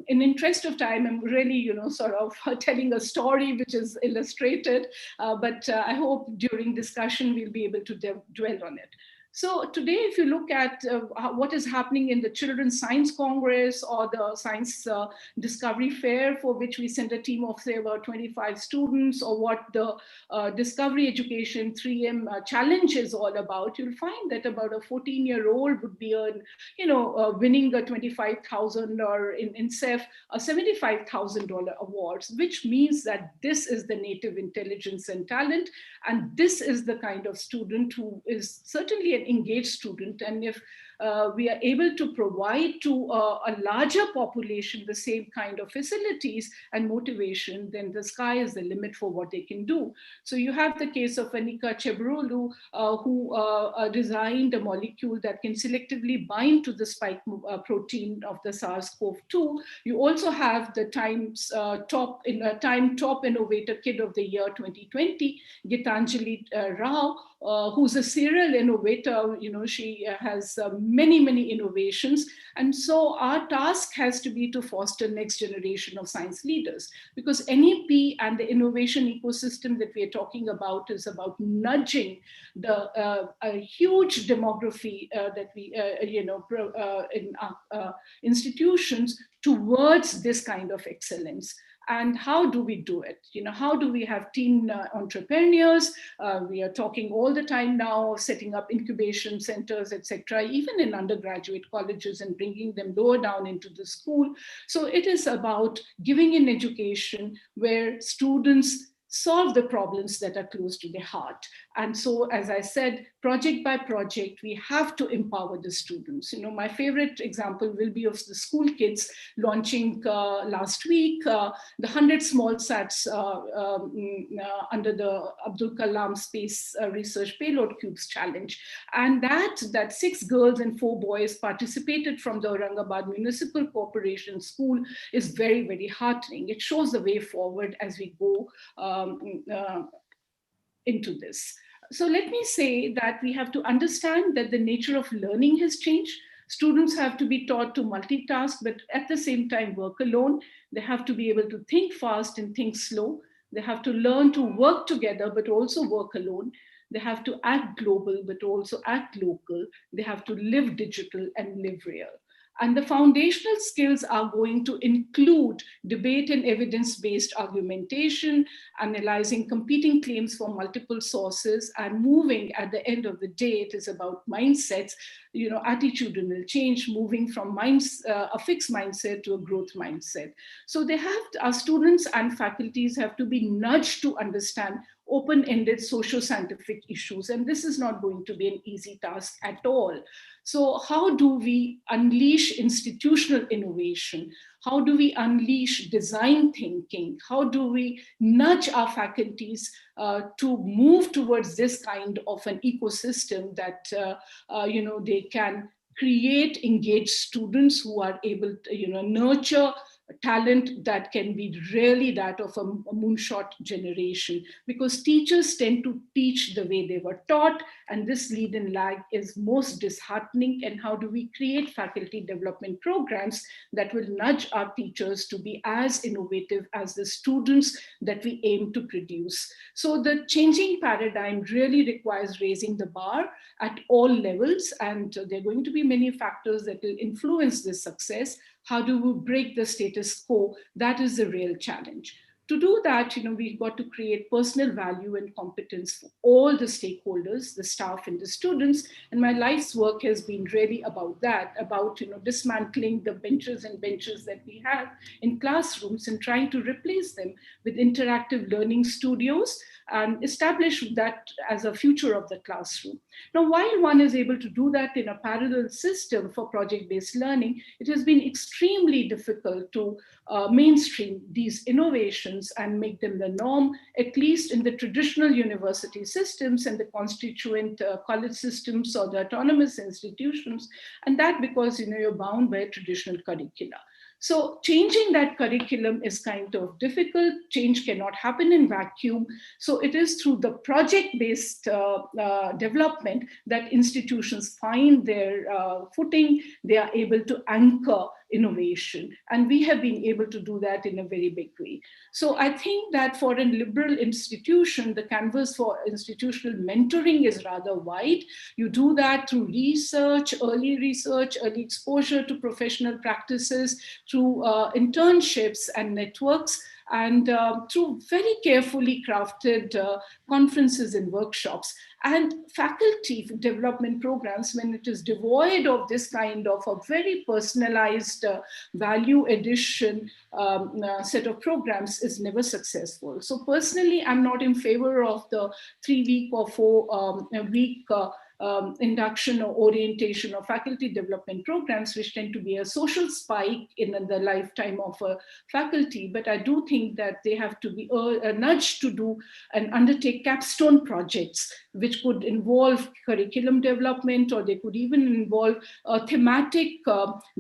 in interest of time, I'm really, sort of telling a story which is illustrated, but I hope during discussion we'll be able to dwell on it. So today, if you look at what is happening in the Children's Science Congress or the Science Discovery Fair, for which we sent a team of, say, about 25 students, or what the Discovery Education 3M Challenge is all about, you'll find that about a 14-year-old would be, winning a $25,000, or in CEF, a $75,000 awards, which means that this is the native intelligence and talent, and this is the kind of student who is certainly an engaged student. And if we are able to provide to a larger population the same kind of facilities and motivation, then the sky is the limit for what they can do. So you have the case of Anika Chebrolu, who designed a molecule that can selectively bind to the spike protein of the SARS-CoV-2. You also have the Time Top Innovator Kid of the Year 2020, Gitanjali Rao, who's a serial innovator. She has many innovations. And so our task has to be to foster next generation of science leaders, because NEP and the innovation ecosystem that we are talking about is about nudging the a huge demography that we, in institutions towards this kind of excellence. And how do we do it? How do we have teen entrepreneurs? We are talking all the time now of setting up incubation centers, etc., even in undergraduate colleges, and bringing them lower down into the school. So it is about giving an education where students solve the problems that are close to their heart. And so, as I said, project by project, we have to empower the students. My favorite example will be of the school kids launching last week, the 100 small sats under the Abdul Kalam Space Research Payload Cubes Challenge. And that 6 girls and 4 boys participated from the Aurangabad Municipal Corporation School is very heartening. It shows the way forward as we go into this. So let me say that we have to understand that the nature of learning has changed. Students have to be taught to multitask, but at the same time work alone. They have to be able to think fast and think slow. They have to learn to work together, but also work alone. They have to act global, but also act local. They have to live digital and live real. And the foundational skills are going to include debate and evidence-based argumentation, analyzing competing claims from multiple sources, and moving, at the end of the day, it is about mindsets, attitudinal change, moving from a fixed mindset to a growth mindset. So our students and faculties have to be nudged to understand open-ended socio-scientific issues. And this is not going to be an easy task at all. So how do we unleash institutional innovation? How do we unleash design thinking? How do we nudge our faculties to move towards this kind of an ecosystem that they can create engaged students who are able to nurture talent that can be really that of a moonshot generation, because teachers tend to teach the way they were taught, and this lead and lag is most disheartening. And how do we create faculty development programs that will nudge our teachers to be as innovative as the students that we aim to produce? So the changing paradigm really requires raising the bar at all levels, and there are going to be many factors that will influence this success. How do we break the status quo? That is the real challenge. To do that, we've got to create personal value and competence for all the stakeholders, the staff and the students. And my life's work has been really about that, about dismantling the benches and benches that we have in classrooms and trying to replace them with interactive learning studios and establish that as a future of the classroom. Now, while one is able to do that in a parallel system for project-based learning, it has been extremely difficult to mainstream these innovations and make them the norm, at least in the traditional university systems and the constituent college systems or the autonomous institutions. And that because you're bound by a traditional curricula. So changing that curriculum is kind of difficult. Change cannot happen in vacuum. So it is through the project-based development that institutions find their footing. They are able to anchor innovation. And we have been able to do that in a very big way. So I think that for a liberal institution, the canvas for institutional mentoring is rather wide. You do that through research, early exposure to professional practices, through internships and networks, and through very carefully crafted conferences and workshops. And faculty development programs, when it is devoid of this kind of a very personalized value addition set of programs, is never successful. So personally, I'm not in favor of the 3-week or 4-week induction or orientation of faculty development programs, which tend to be a social spike in the lifetime of a faculty. But I do think that they have to be nudged to do and undertake capstone projects, which could involve curriculum development, or they could even involve a thematic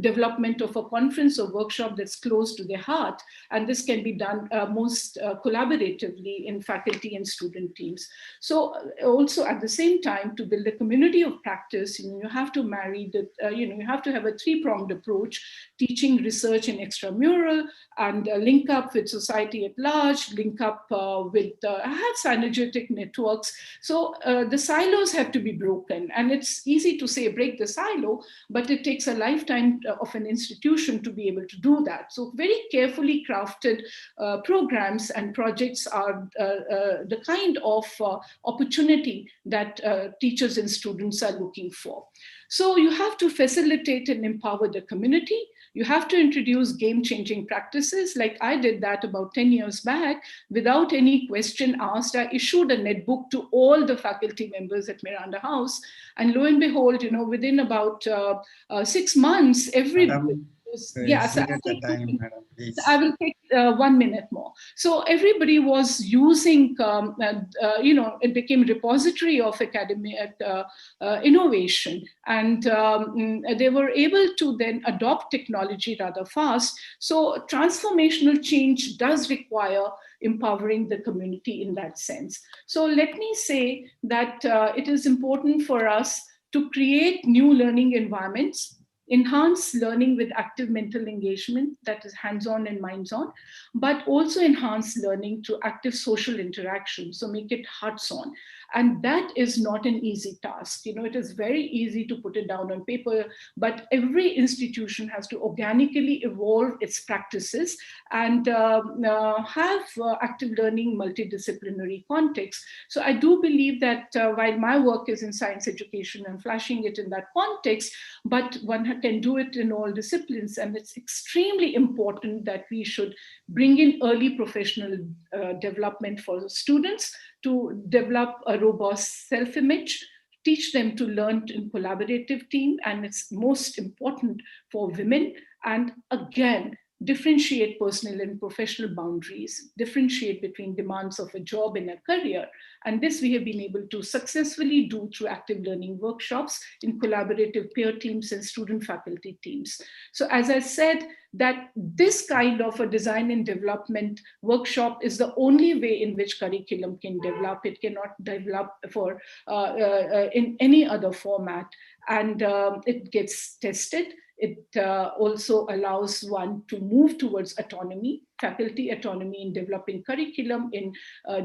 development of a conference or workshop that's close to their heart. And this can be done most collaboratively in faculty and student teams. So also at the same time, to build a community of practice, you have to marry the, you have to have a three-pronged approach: teaching, research, and extramural, and link up with society at large, link up with have synergetic networks. So the silos have to be broken, and it's easy to say break the silo, but it takes a lifetime of an institution to be able to do that. So very carefully crafted programs and projects are the kind of opportunity that teachers and students are looking for. So you have to facilitate and empower the community. You have to introduce game-changing practices. Like I did that about 10 years back. Without any question asked, I issued a netbook to all the faculty members at Miranda House. And lo and behold, within about 6 months, everybody Yes, the time, madam, please. I will take 1 minute more. So everybody was using, it became a repository of academic innovation, and they were able to then adopt technology rather fast. So transformational change does require empowering the community in that sense. So let me say that it is important for us to create new learning environments, enhance learning with active mental engagement, that is hands-on and minds-on, but also enhance learning through active social interaction, so make it hearts-on. And that is not an easy task. It is very easy to put it down on paper, but every institution has to organically evolve its practices and have active learning multidisciplinary context. So I do believe that while my work is in science education and flashing it in that context, but one can do it in all disciplines. And it's extremely important that we should bring in early professional development for students to develop a robust self-image, teach them to learn in collaborative team, and it's most important for women. And again, differentiate personal and professional boundaries, differentiate between demands of a job and a career. And this we have been able to successfully do through active learning workshops in collaborative peer teams and student faculty teams. So as I said, that this kind of a design and development workshop is the only way in which curriculum can develop. It cannot develop for in any other format, and it gets tested. It also allows one to move towards autonomy, faculty autonomy in developing curriculum, in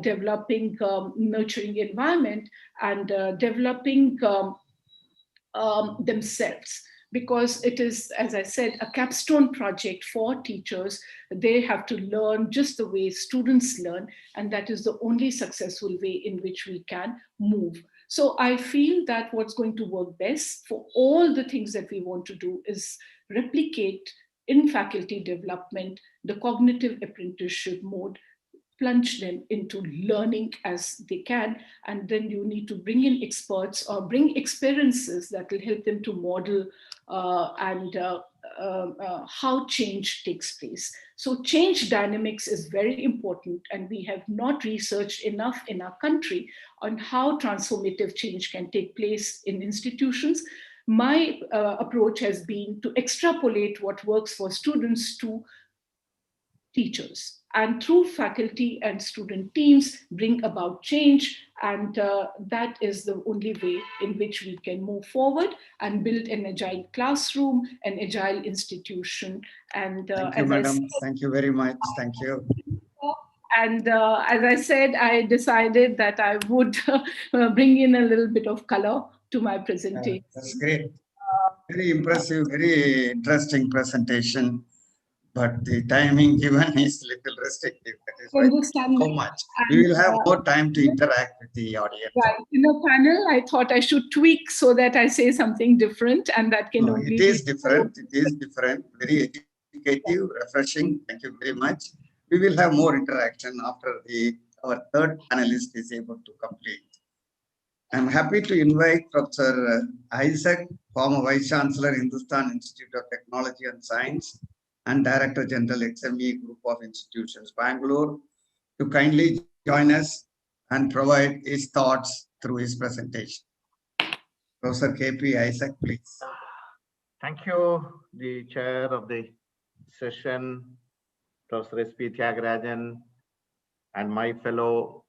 developing nurturing environment, and developing themselves. Because it is, as I said, a capstone project for teachers. They have to learn just the way students learn, and that is the only successful way in which we can move. So I feel that what's going to work best for all the things that we want to do is replicate in faculty development the cognitive apprenticeship mode, plunge them into learning as they can, and then you need to bring in experts or bring experiences that will help them to model how change takes place. So change dynamics is very important, and we have not researched enough in our country on how transformative change can take place in institutions. My approach has been to extrapolate what works for students to teachers, and through faculty and student teams bring about change. And that is the only way in which we can move forward and build an agile classroom, an agile institution. And thank you, madam. Thank you very much. Thank you. And as I said, I decided that I would bring in a little bit of color to my presentation. That's great. Very impressive, very interesting presentation. But the timing given is little restrictive. That is why so much. We will have more time to interact with the audience. Right. In a panel, I thought I should tweak so that I say something different, and that can only it is different. It is different. Very educative, refreshing. Thank you very much. We will have more interaction after our third panelist is able to complete. I'm happy to invite Professor Isaac, former Vice Chancellor, Hindustan Institute of Technology and Science, and Director General, XME Group of Institutions, Bangalore, to kindly join us and provide his thoughts through his presentation. Professor KP Isaac, please. Thank you, the chair of the session, Professor S.P. Thiagarajan, and my fellow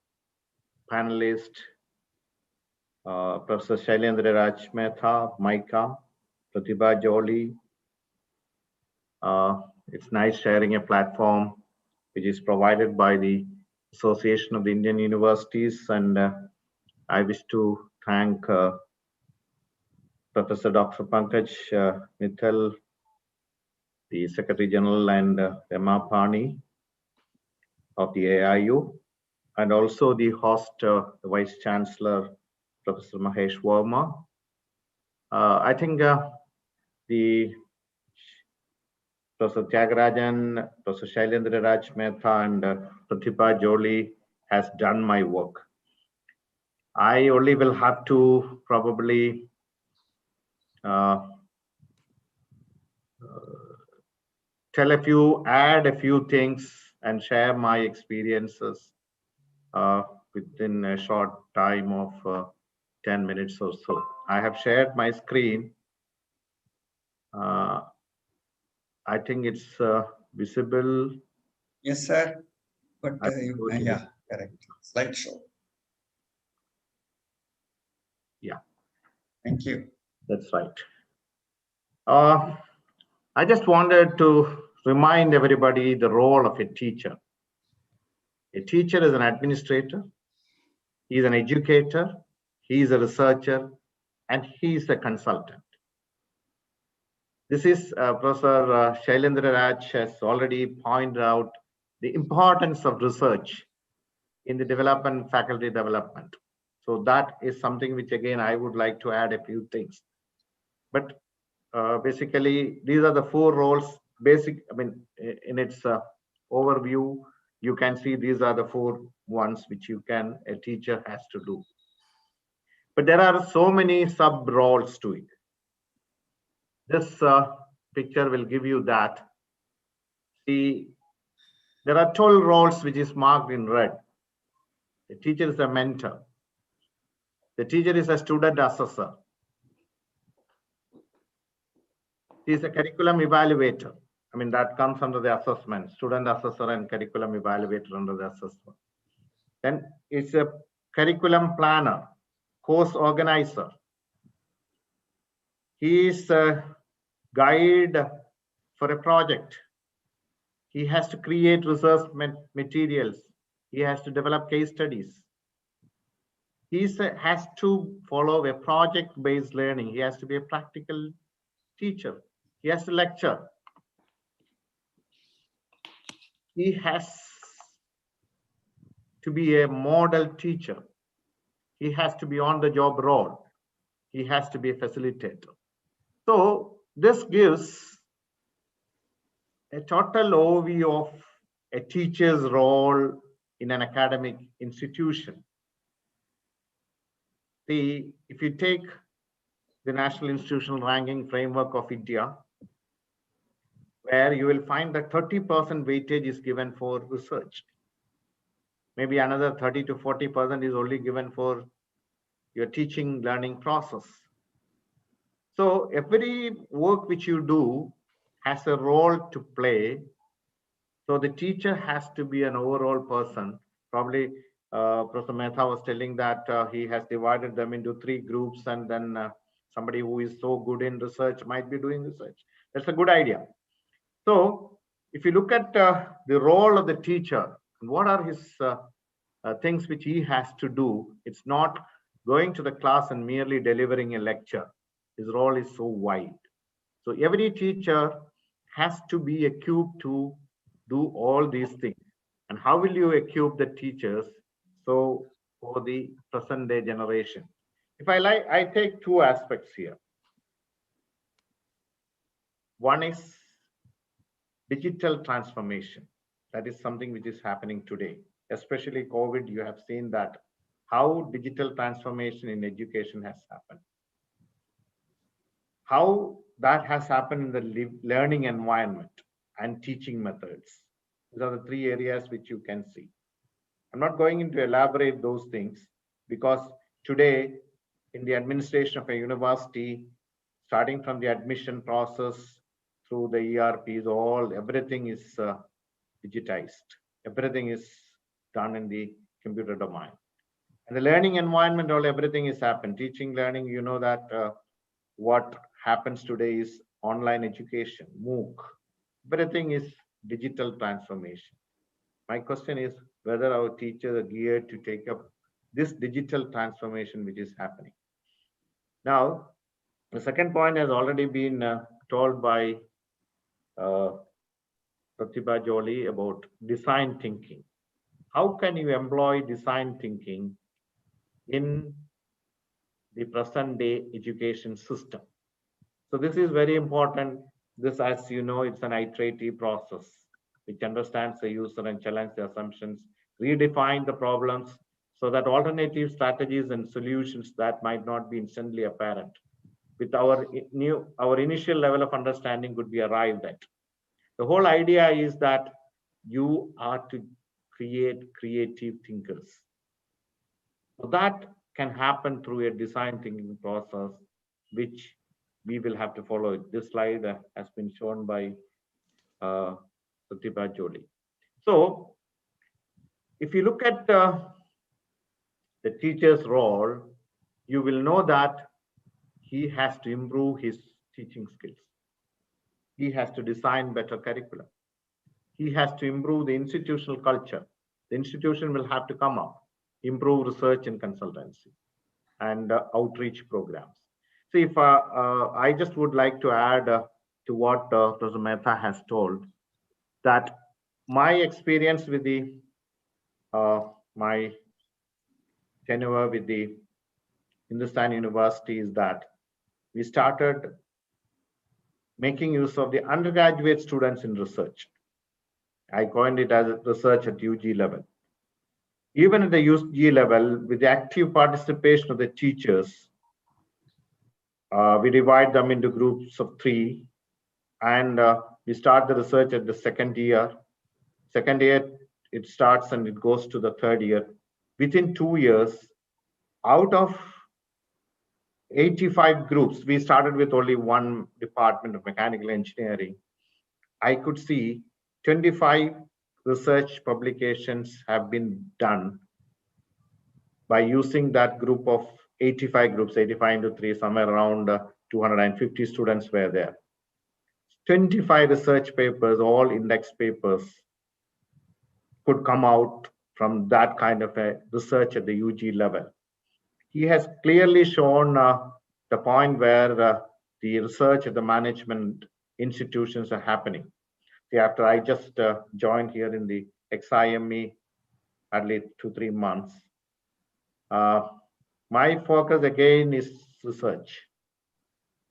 panelists, Professor Shailendra Raj Mehta, Micah, Pratibha Joly. It's nice sharing a platform which is provided by the Association of the Indian Universities, and I wish to thank Professor Dr. Pankaj Mittal, the Secretary General, and Emma Pani of the AIU, and also the host, the Vice Chancellor, Professor Mahesh Verma. I think the Professor Tyagarajan, Professor Shailendra Raj Mehta, and Pratibha Joly has done my work. I only will have to probably add a few things and share my experiences within a short time of 10 minutes or so. I have shared my screen. I think it's visible. Yes, sir. But Absolutely. yeah, correct. Slideshow. Yeah. Thank you. That's right. I just wanted to remind everybody the role of a teacher. A teacher is an administrator, he is an educator, he is a researcher, and he is a consultant. This is Professor Shailendra Raj has already pointed out the importance of research in the development, faculty development. So that is something which again I would like to add a few things. But basically, these are the four roles. In its overview, you can see these are the four ones which a teacher has to do. But there are so many sub roles to it. This picture will give you that. See, there are 12 roles which is marked in red. The teacher is a mentor. The teacher is a student assessor. He is a curriculum evaluator. That comes under the assessment, student assessor and curriculum evaluator under the assessment. Then it's a curriculum planner, course organizer. He is a guide for a project. He has to create research materials. He has to develop case studies. He has to follow a project-based learning. He has to be a practical teacher. He has to lecture. He has to be a model teacher. He has to be on the job role. He has to be a facilitator. So this gives a total overview of a teacher's role in an academic institution. If you take the National Institutional Ranking Framework of India, where you will find that 30% weightage is given for research. Maybe another 30 to 40% is only given for your teaching learning process. So every work which you do has a role to play. So the teacher has to be an overall person. Probably Professor Mehta was telling that he has divided them into 3 groups, and then somebody who is so good in research might be doing research. That's a good idea. So if you look at the role of the teacher, what are his things which he has to do, it's not going to the class and merely delivering a lecture. His role is so wide. So every teacher has to be equipped to do all these things. And how will you equip the teachers? So for the present day generation, if I take 2 aspects here. One is digital transformation. That is something which is happening today, especially COVID. You have seen that how digital transformation in education has happened. How that has happened in the learning environment and teaching methods. These are the 3 areas which you can see. I'm not going into elaborate those things because today in the administration of a university, starting from the admission process through the ERPs, everything is digitized. Everything is done in the computer domain. And the learning environment, all everything is happened. Teaching, learning, you know that what happens today is online education, MOOC. Everything is digital transformation. My question is whether our teachers are geared to take up this digital transformation which is happening. Now, the second point has already been told by Pratibha Joly about design thinking. How can you employ design thinking in the present day education system? So this is very important. This, as you know, it's an iterative process which understands the user and challenges the assumptions, redefine the problems so that alternative strategies and solutions that might not be instantly apparent with our initial level of understanding could be arrived at. The whole idea is that you are to create creative thinkers. So that can happen through a design thinking process, which we will have to follow. This slide has been shown by Pratibha Joly. So if you look at the teacher's role, you will know that he has to improve his teaching skills. He has to design better curriculum. He has to improve the institutional culture. The institution will have to come up, improve research and consultancy and outreach programs. So if I just would like to add to what Professor Mehta has told, that my experience with the my tenure with the Hindustan University is that we started making use of the undergraduate students in research. I coined it as research at UG level. Even at the UG level, with the active participation of the teachers, we divide them into groups of 3, and we start the research at the second year. Second year, it starts and it goes to the third year. Within 2 years, out of 85 groups, we started with only one department of mechanical engineering. I could see 25 research publications have been done by using that group of 85 groups, 85 into 3, somewhere around 250 students were there. 25 research papers, all index papers, could come out from that kind of a research at the UG level. He has clearly shown the point where the research at the management institutions are happening. See, after I just joined here in the XIME, hardly 2-3 months, my focus again is research,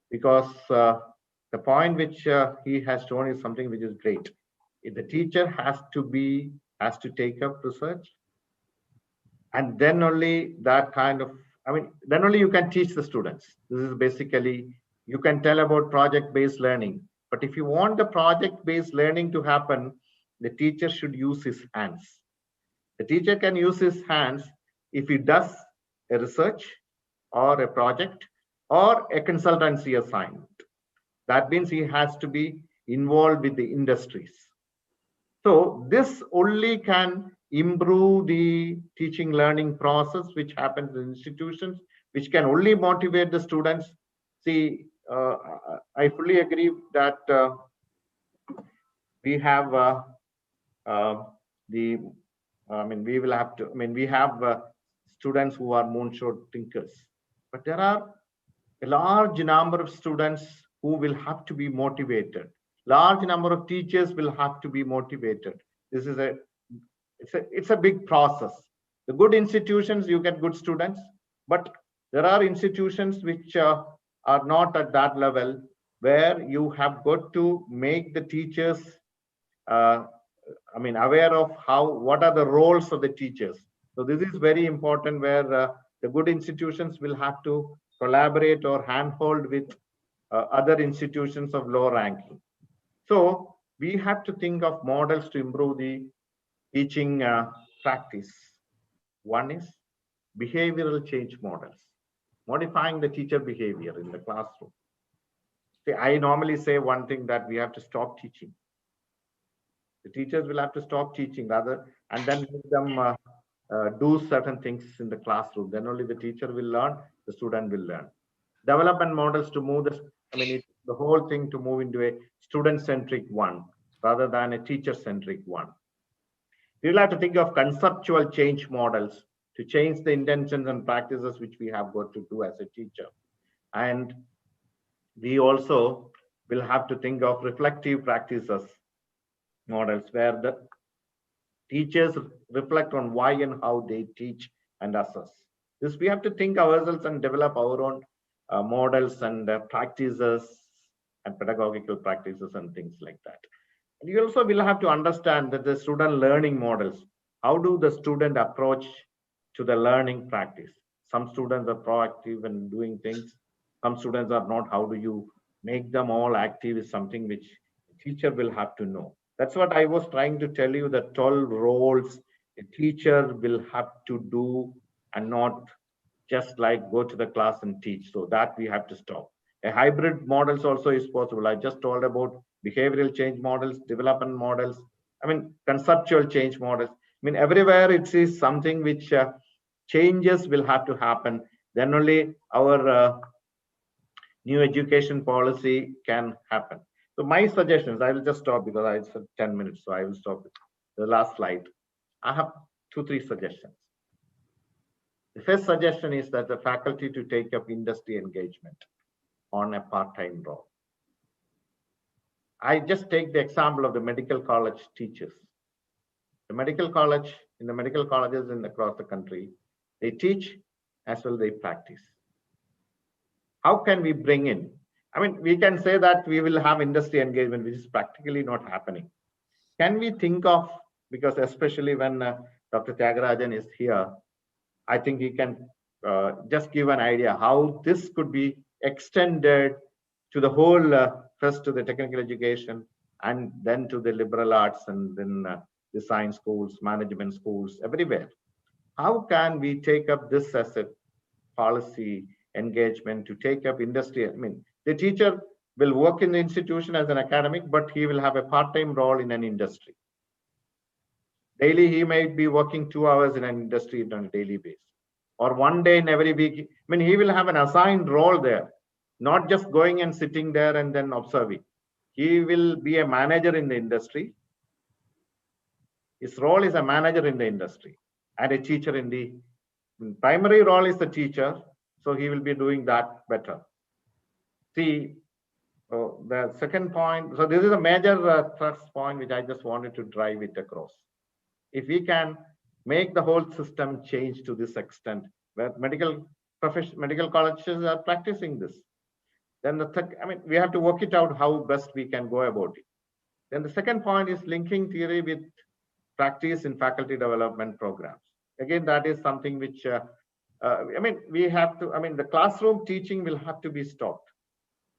because the point which he has shown is something which is great. If the teacher has to take up research, and then only that kind of, then only you can teach the students. This is basically, you can tell about project-based learning. But if you want the project-based learning to happen, the teacher should use his hands. The teacher can use his hands if he does a research or a project or a consultancy assignment. That means he has to be involved with the industries. So this only can improve the teaching learning process which happens in institutions, which can only motivate the students. See, I fully agree that we have we will have to, we have students who are moonshot thinkers, but there are a large number of students who will have to be motivated. Large number of teachers will have to be motivated. This is it's a big process. The good institutions, you get good students, but there are institutions which are not at that level, where you have got to make the teachers aware of what are the roles of the teachers. So this is very important, where the good institutions will have to collaborate or handhold with other institutions of low ranking. So we have to think of models to improve the teaching practice. One is behavioral change models, modifying the teacher behavior in the classroom. See, I normally say one thing, that we have to stop teaching. The teachers will have to stop teaching and then make them do certain things in the classroom. Then only the teacher will learn, the student will learn. Development models to move this, the whole thing to move into a student-centric one rather than a teacher-centric one. We will have to think of conceptual change models to change the intentions and practices which we have got to do as a teacher. And we also will have to think of reflective practices models where the teachers reflect on why and how they teach and assess. This we have to think ourselves and develop our own models and practices and pedagogical practices and things like that. And you also will have to understand that the student learning models, how do the student approach to the learning practice? Some students are proactive and doing things. Some students are not. How do you make them all active is something which the teacher will have to know. That's what I was trying to tell you, the 12 roles a teacher will have to do and not just like go to the class and teach. So that we have to stop. A hybrid models also is possible. I just told about behavioral change models, development models, conceptual change models. Everywhere it is something which changes will have to happen. Then only our new education policy can happen. So my suggestions, I will just stop because I said 10 minutes, so I will stop with the last slide. I have 2-3 suggestions. The first suggestion is that the faculty to take up industry engagement on a part-time role. I just take the example of the medical college teachers. The medical college, in the medical colleges across the country, they teach as well they practice. How can we bring in? We can say that we will have industry engagement, which is practically not happening. Can we think of, because especially when Dr. Tyagarajan is here, I think he can just give an idea how this could be extended to the whole, first to the technical education and then to the liberal arts and then design schools, management schools, everywhere. How can we take up this as a policy engagement to take up industry? The teacher will work in the institution as an academic, but he will have a part-time role in an industry. Daily, he may be working 2 hours in an industry on a daily basis, or 1 day in every week. He will have an assigned role there, not just going and sitting there and then observing. He will be a manager in the industry. His role is a manager in the industry and a teacher in the primary role is the teacher. So he will be doing that better. See, the second point. So this is a major thrust point, which I just wanted to drive it across. If we can make the whole system change to this extent, where medical colleges are practicing this, then we have to work it out how best we can go about it. Then the second point is linking theory with practice in faculty development programs. Again, that is something which we have to. The classroom teaching will have to be stopped.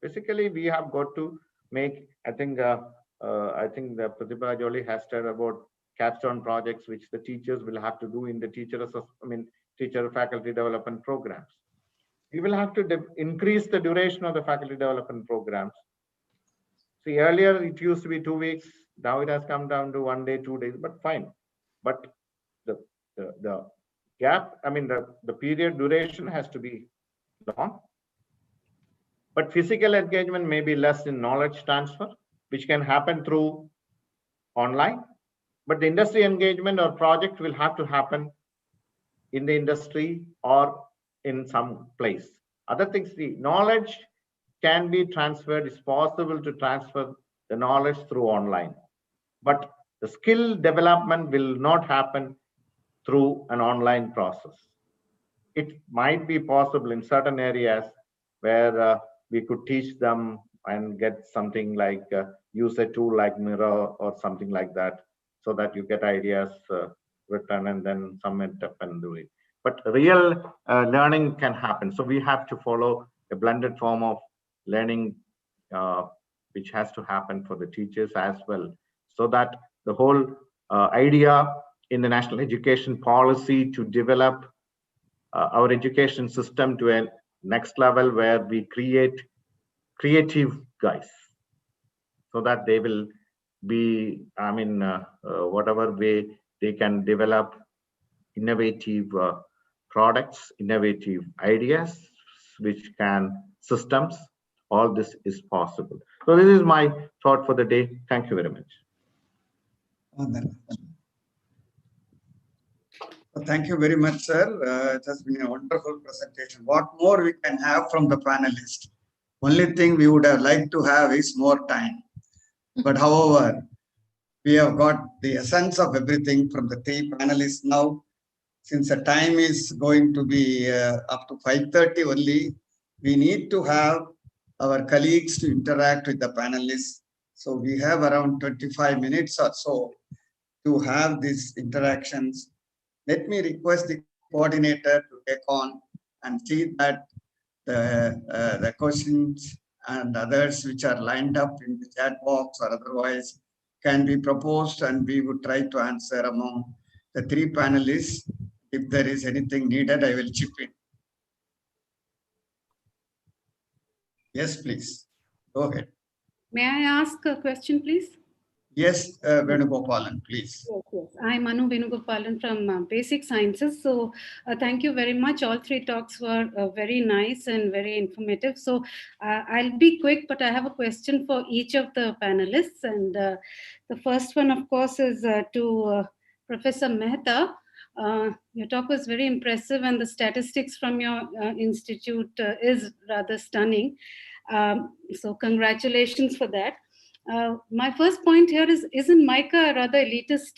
Basically, we have got to make. I think the Pratibha Jolie has said about capstone projects, which the teachers will have to do in the teacher faculty development programs. We will have to increase the duration of the faculty development programs. See, earlier it used to be 2 weeks. Now it has come down to 1 day, 2 days, but fine. But the gap, the period duration has to be long. But physical engagement may be less in knowledge transfer, which can happen through online. But the industry engagement or project will have to happen in the industry or in some place. Other things, the knowledge can be transferred. It's possible to transfer the knowledge through online. But the skill development will not happen through an online process. It might be possible in certain areas where we could teach them and get something like use a tool like Miro or something like that, so that you get ideas written and then submit up and do it. But real learning can happen. So we have to follow a blended form of learning, which has to happen for the teachers as well, so that the whole idea in the national education policy to develop our education system to a next level where we create creative guys, so that they will be, whatever way they can develop innovative products, innovative ideas, which can systems, all this is possible. So this is my thought for the day. Thank you very much. Thank you very much, sir. It has been a wonderful presentation. What more we can have from the panelists? Only thing we would have liked to have is more time. But however, we have got the essence of everything from the three panelists now. Since the time is going to be up to 5:30 only, we need to have our colleagues to interact with the panelists. So we have around 25 minutes or so to have these interactions. Let me request the coordinator to take on and see that the questions and others which are lined up in the chat box or otherwise can be proposed, and we would try to answer among the three panelists. If there is anything needed, I will chip in. Yes, please. Go ahead. May I ask a question, please? Yes, Venugopalan, please. Yes, yes. I'm Anu Venugopalan from Basic Sciences. So thank you very much. All three talks were very nice and very informative. So I'll be quick, but I have a question for each of the panelists. And the first one, of course, is to Professor Mehta. Your talk was very impressive, and the statistics from your institute is rather stunning. So congratulations for that. My first point here is, isn't MICA a rather elitist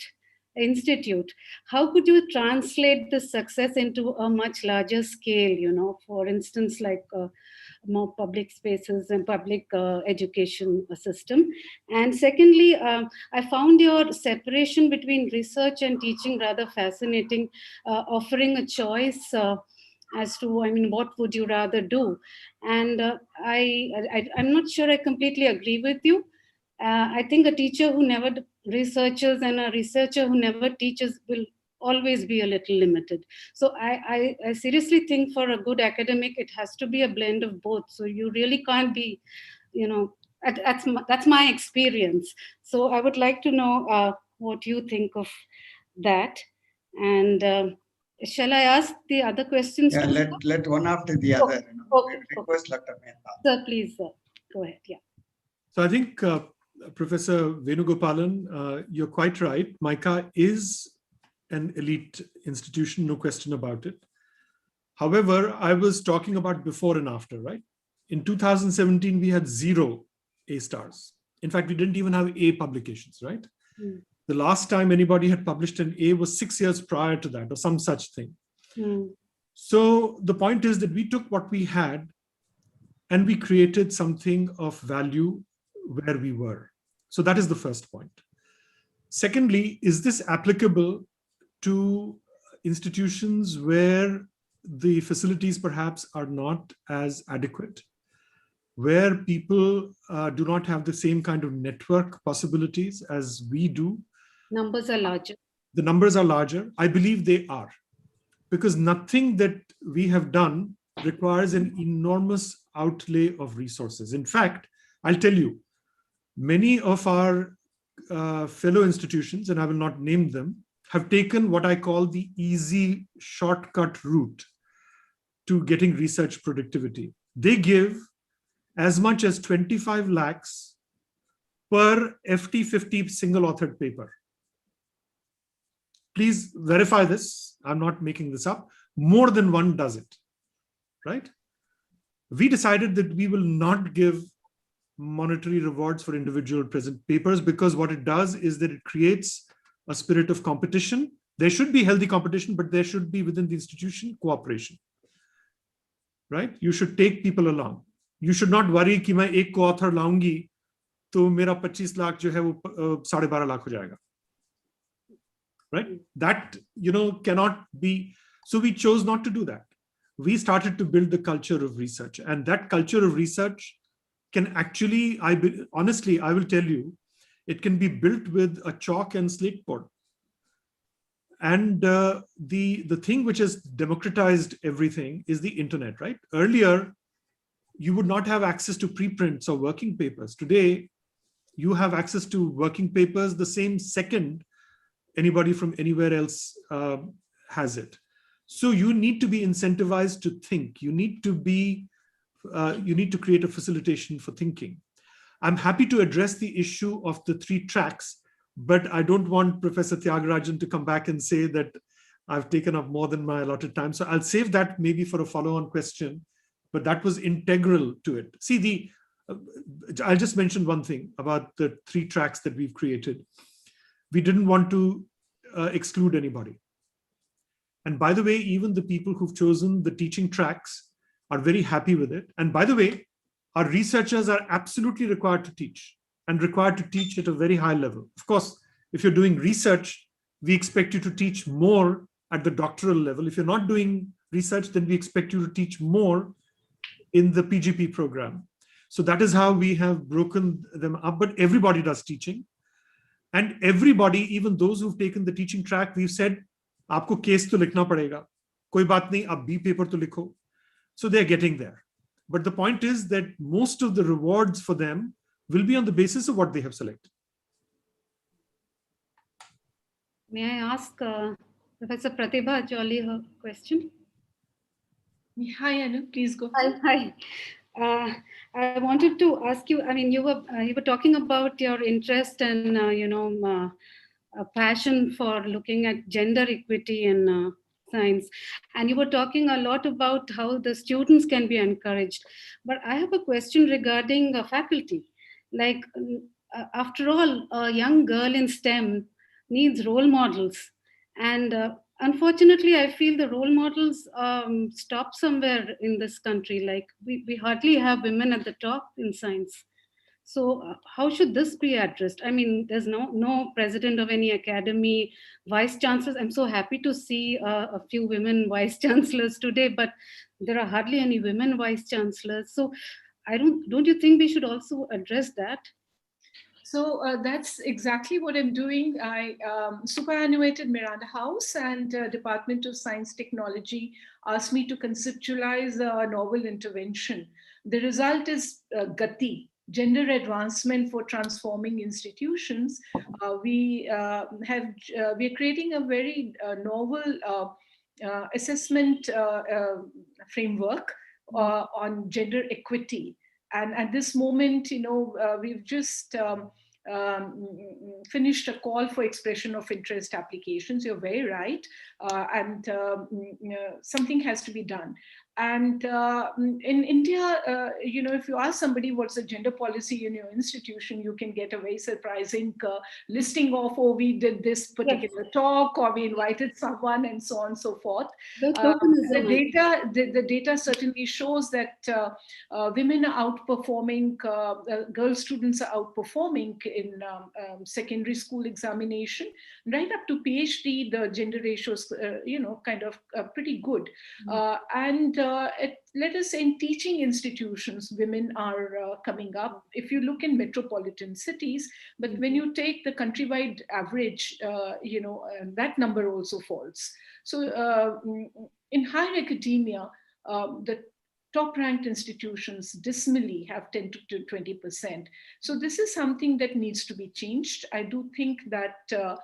institute? How could you translate this success into a much larger scale, you know, for instance, like more public spaces and public education system? And secondly, I found your separation between research and teaching rather fascinating, offering a choice as to, I mean, what would you rather do? And I'm not sure I completely agree with you. I think a teacher who never researches and a researcher who never teaches will always be a little limited. So I seriously think for a good academic, it has to be a blend of both. So you really can't be, you know, that's my experience. So I would like to know what you think of that. And shall I ask the other questions? Yeah, let one after the other. You know, okay, request Dr. Mehta. Sir, please, go ahead. Yeah. So I think Professor Venugopalan, you're quite right. MICA is an elite institution, no question about it. However, I was talking about before and after, right? In 2017, we had 0 A stars. In fact, we didn't even have A publications, right? Mm. The last time anybody had published an A was 6 years prior to that, or some such thing. Mm. So the point is that we took what we had and we created something of value where we were. So that is the first point. Secondly, is this applicable to institutions where the facilities perhaps are not as adequate, where people do not have the same kind of network possibilities as we do? Numbers are larger. The numbers are larger. I believe they are, because nothing that we have done requires an enormous outlay of resources. In fact, I'll tell you, many of our fellow institutions, and I will not name them, have taken what I call the easy shortcut route to getting research productivity. They give as much as 25 lakhs per FT50 single authored paper. Please verify this. I'm not making this up. More than one does it, right? We decided that we will not give monetary rewards for individual present papers, because what it does is that it creates a spirit of competition. There should be healthy competition, but there should be within the institution cooperation, right? You should take people along. You should not worry कि मैं एक co-author लाऊंगी तो मेरा 25 लाख जो है वो 12.5 लाख हो जाएगा, right? That, you know, cannot be. So we chose not to do that. We started to build the culture of research, and that culture of research can actually, honestly, I will tell you, it can be built with a chalk and slate board. And the thing which has democratized everything is the internet, right? Earlier, you would not have access to preprints or working papers. Today, you have access to working papers the same second anybody from anywhere else has it. So you need to be incentivized to think. You need to create a facilitation for thinking. I'm happy to address the issue of the 3 tracks, but I don't want Professor Thiagarajan to come back and say that I've taken up more than my allotted time. So I'll save that maybe for a follow-on question, but that was integral to it. See, I'll just mention one thing about the 3 tracks that we've created. We didn't want to exclude anybody. And by the way, even the people who've chosen the teaching tracks are very happy with it. And by the way, our researchers are absolutely required to teach, and required to teach at a very high level. Of course, if you're doing research, we expect you to teach more at the doctoral level. If you're not doing research, then we expect you to teach more in the PGP program. So that is how we have broken them up, but everybody does teaching. And everybody, even those who've taken the teaching track, we've said, aapko case to likhna padega. Koi baat nahi, aap B paper to likho. So they're getting there. But the point is that most of the rewards for them will be on the basis of what they have selected. May I ask Professor Pratibha Jolly her question? Hi, Anu, please go. Hi. I wanted to ask you, I mean, you were talking about your interest and, a passion for looking at gender equity in science. And you were talking a lot about how the students can be encouraged. But I have a question regarding faculty. Like, after all, a young girl in STEM needs role models. And unfortunately, I feel the role models stop somewhere in this country. Like, we hardly have women at the top in science. So how should this be addressed? I mean, there's no president of any academy, vice chancellors. I'm so happy to see a few women vice chancellors today, but there are hardly any women vice chancellors. So don't you think we should also address that? So that's exactly what I'm doing. I superannuated Miranda House, and Department of Science Technology asked me to conceptualize a novel intervention. The result is Gati, Gender Advancement for Transforming Institutions. We are creating a very novel assessment framework on gender equity. And at this moment, we've just finished a call for expression of interest applications. You're very right. And something has to be done. And in India, if you ask somebody what's the gender policy in your institution, you can get a very surprising listing of, oh, we did this particular talk, or we invited someone, and so on and so forth. The data certainly shows that women are outperforming, girl students are outperforming in secondary school examination. Right up to PhD, the gender ratios, kind of pretty good. And let us say in teaching institutions, women are coming up. If you look in metropolitan cities, but when you take the countrywide average, that number also falls. So in higher academia, the top-ranked institutions dismally have 10 to 20%. So this is something that needs to be changed. I do think that the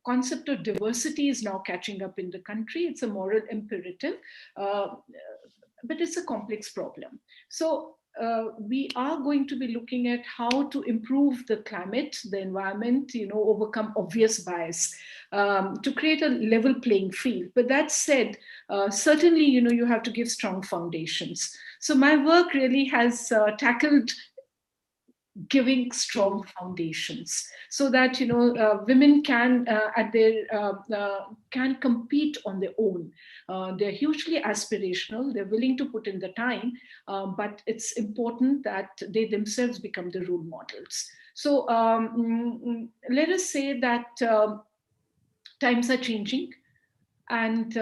concept of diversity is now catching up in the country. It's a moral imperative, but it's a complex problem. So we are going to be looking at how to improve the climate, the environment, overcome obvious bias, to create a level playing field. But that said, certainly, you have to give strong foundations. So my work really has tackled giving strong foundations so that women can can compete on their own. They're hugely aspirational, they're willing to put in the time, but it's important that they themselves become the role models. So let us say that times are changing, and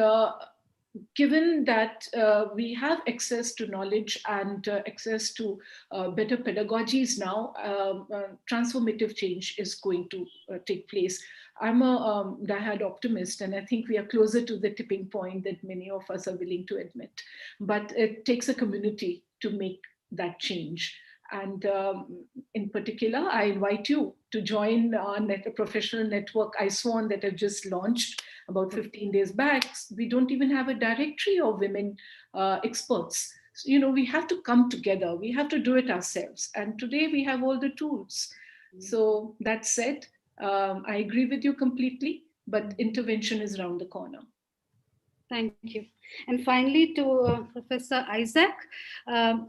given that we have access to knowledge and access to better pedagogies now, transformative change is going to take place. I'm a diehard optimist, and I think we are closer to the tipping point that many of us are willing to admit. But it takes a community to make that change. And in particular, I invite you to join a professional network, ISWAN, that have just launched about 15 days back. We don't even have a directory of women experts. So, we have to come together. We have to do it ourselves. And today we have all the tools. So that said, I agree with you completely, but intervention is around the corner. Thank you. And finally, to Professor Isaac,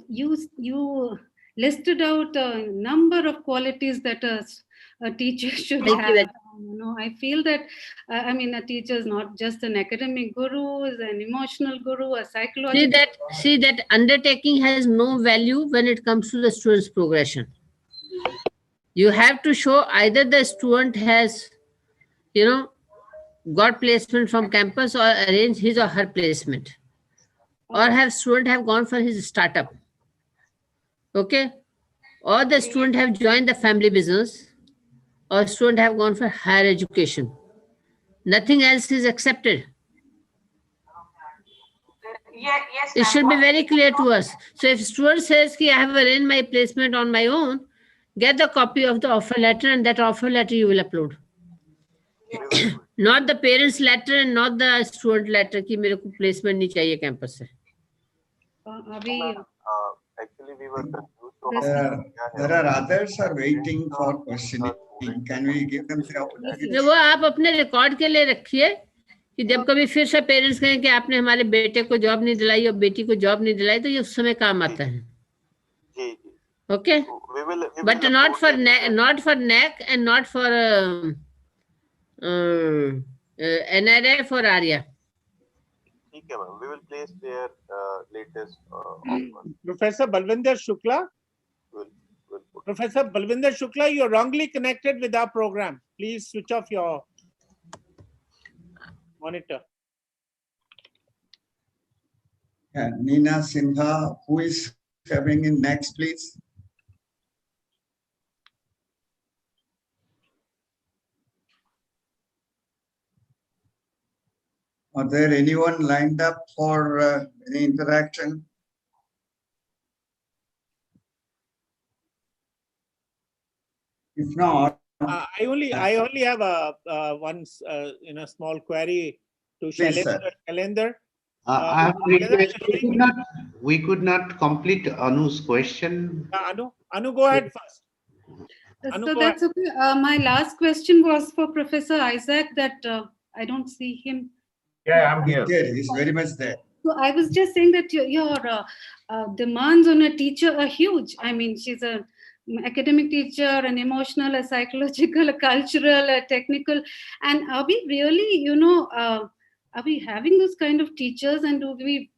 you listed out a number of qualities that a teacher should have. I feel that, a teacher is not just an academic guru, is an emotional guru, a psychological. See that undertaking has no value when it comes to the student's progression. You have to show either the student has, got placement from campus or arranged his or her placement, or student have gone for his startup, okay, or the student have joined the family business, or student have gone for higher education. Nothing else is accepted. Yes, it should be very clear to us. So if student says, I have arranged my placement on my own, get the copy of the offer letter, and that offer letter you will upload. Not the parents' letter and not the student letter कि मेरे को placement नहीं चाहिए campus से. Actually, we were confused. There are others are waiting for questioning. Can we give them the opportunity? वो आप अपने record के लिए रखिए कि जब कभी फिर से पेरेंट्स कहें कि आपने हमारे बेटे को जॉब नहीं दिलाई और बेटी को जॉब नहीं दिलाई, तो ये उस समय काम आता है. Okay, but not for NAC and not for NRF or ARIA. Okay, ma'am. We will place their latest offer. Professor Balvinder Shukla. Professor Balvinder Shukla, you're wrongly connected with our program. Please switch off your monitor. Yeah, Nina Sinha, who is coming in next, please? Are there anyone lined up for any interaction? If not, I only have one small query to Shailendra. I have request. We could not complete Anu's question. Anu, go ahead first. So that's okay. My last question was for Professor Isaac, that I don't see him. Yeah, I'm here. He's very much there. So I was just saying that your demands on a teacher are huge. I mean, she's an academic teacher, an emotional, a psychological, a cultural, a technical. And are we really, are we having those kind of teachers, and do we,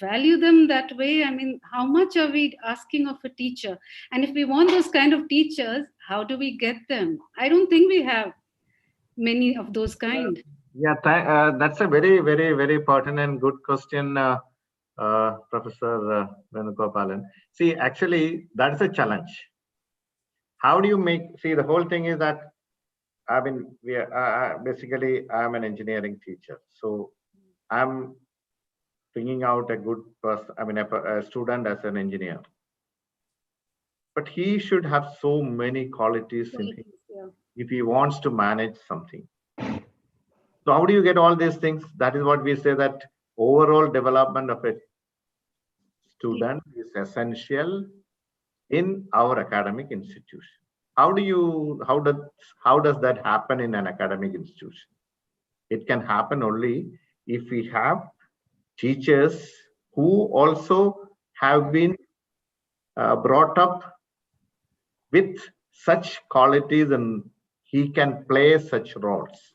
value them that way? I mean, how much are we asking of a teacher? And if we want those kind of teachers, how do we get them? I don't think we have many of those kind. Yeah, that's a very, very, very pertinent and good question, Professor Venugopalan. See, actually, that's a challenge. How do you the whole thing is that, basically, I'm an engineering teacher. So I'm bringing out a good person, a student as an engineer. But he should have so many qualities in him if he wants to manage something. So how do you get all these things? That is what we say, that overall development of a student is essential in our academic institution. How does that happen in an academic institution? It can happen only if we have teachers who also have been brought up with such qualities, and he can play such roles.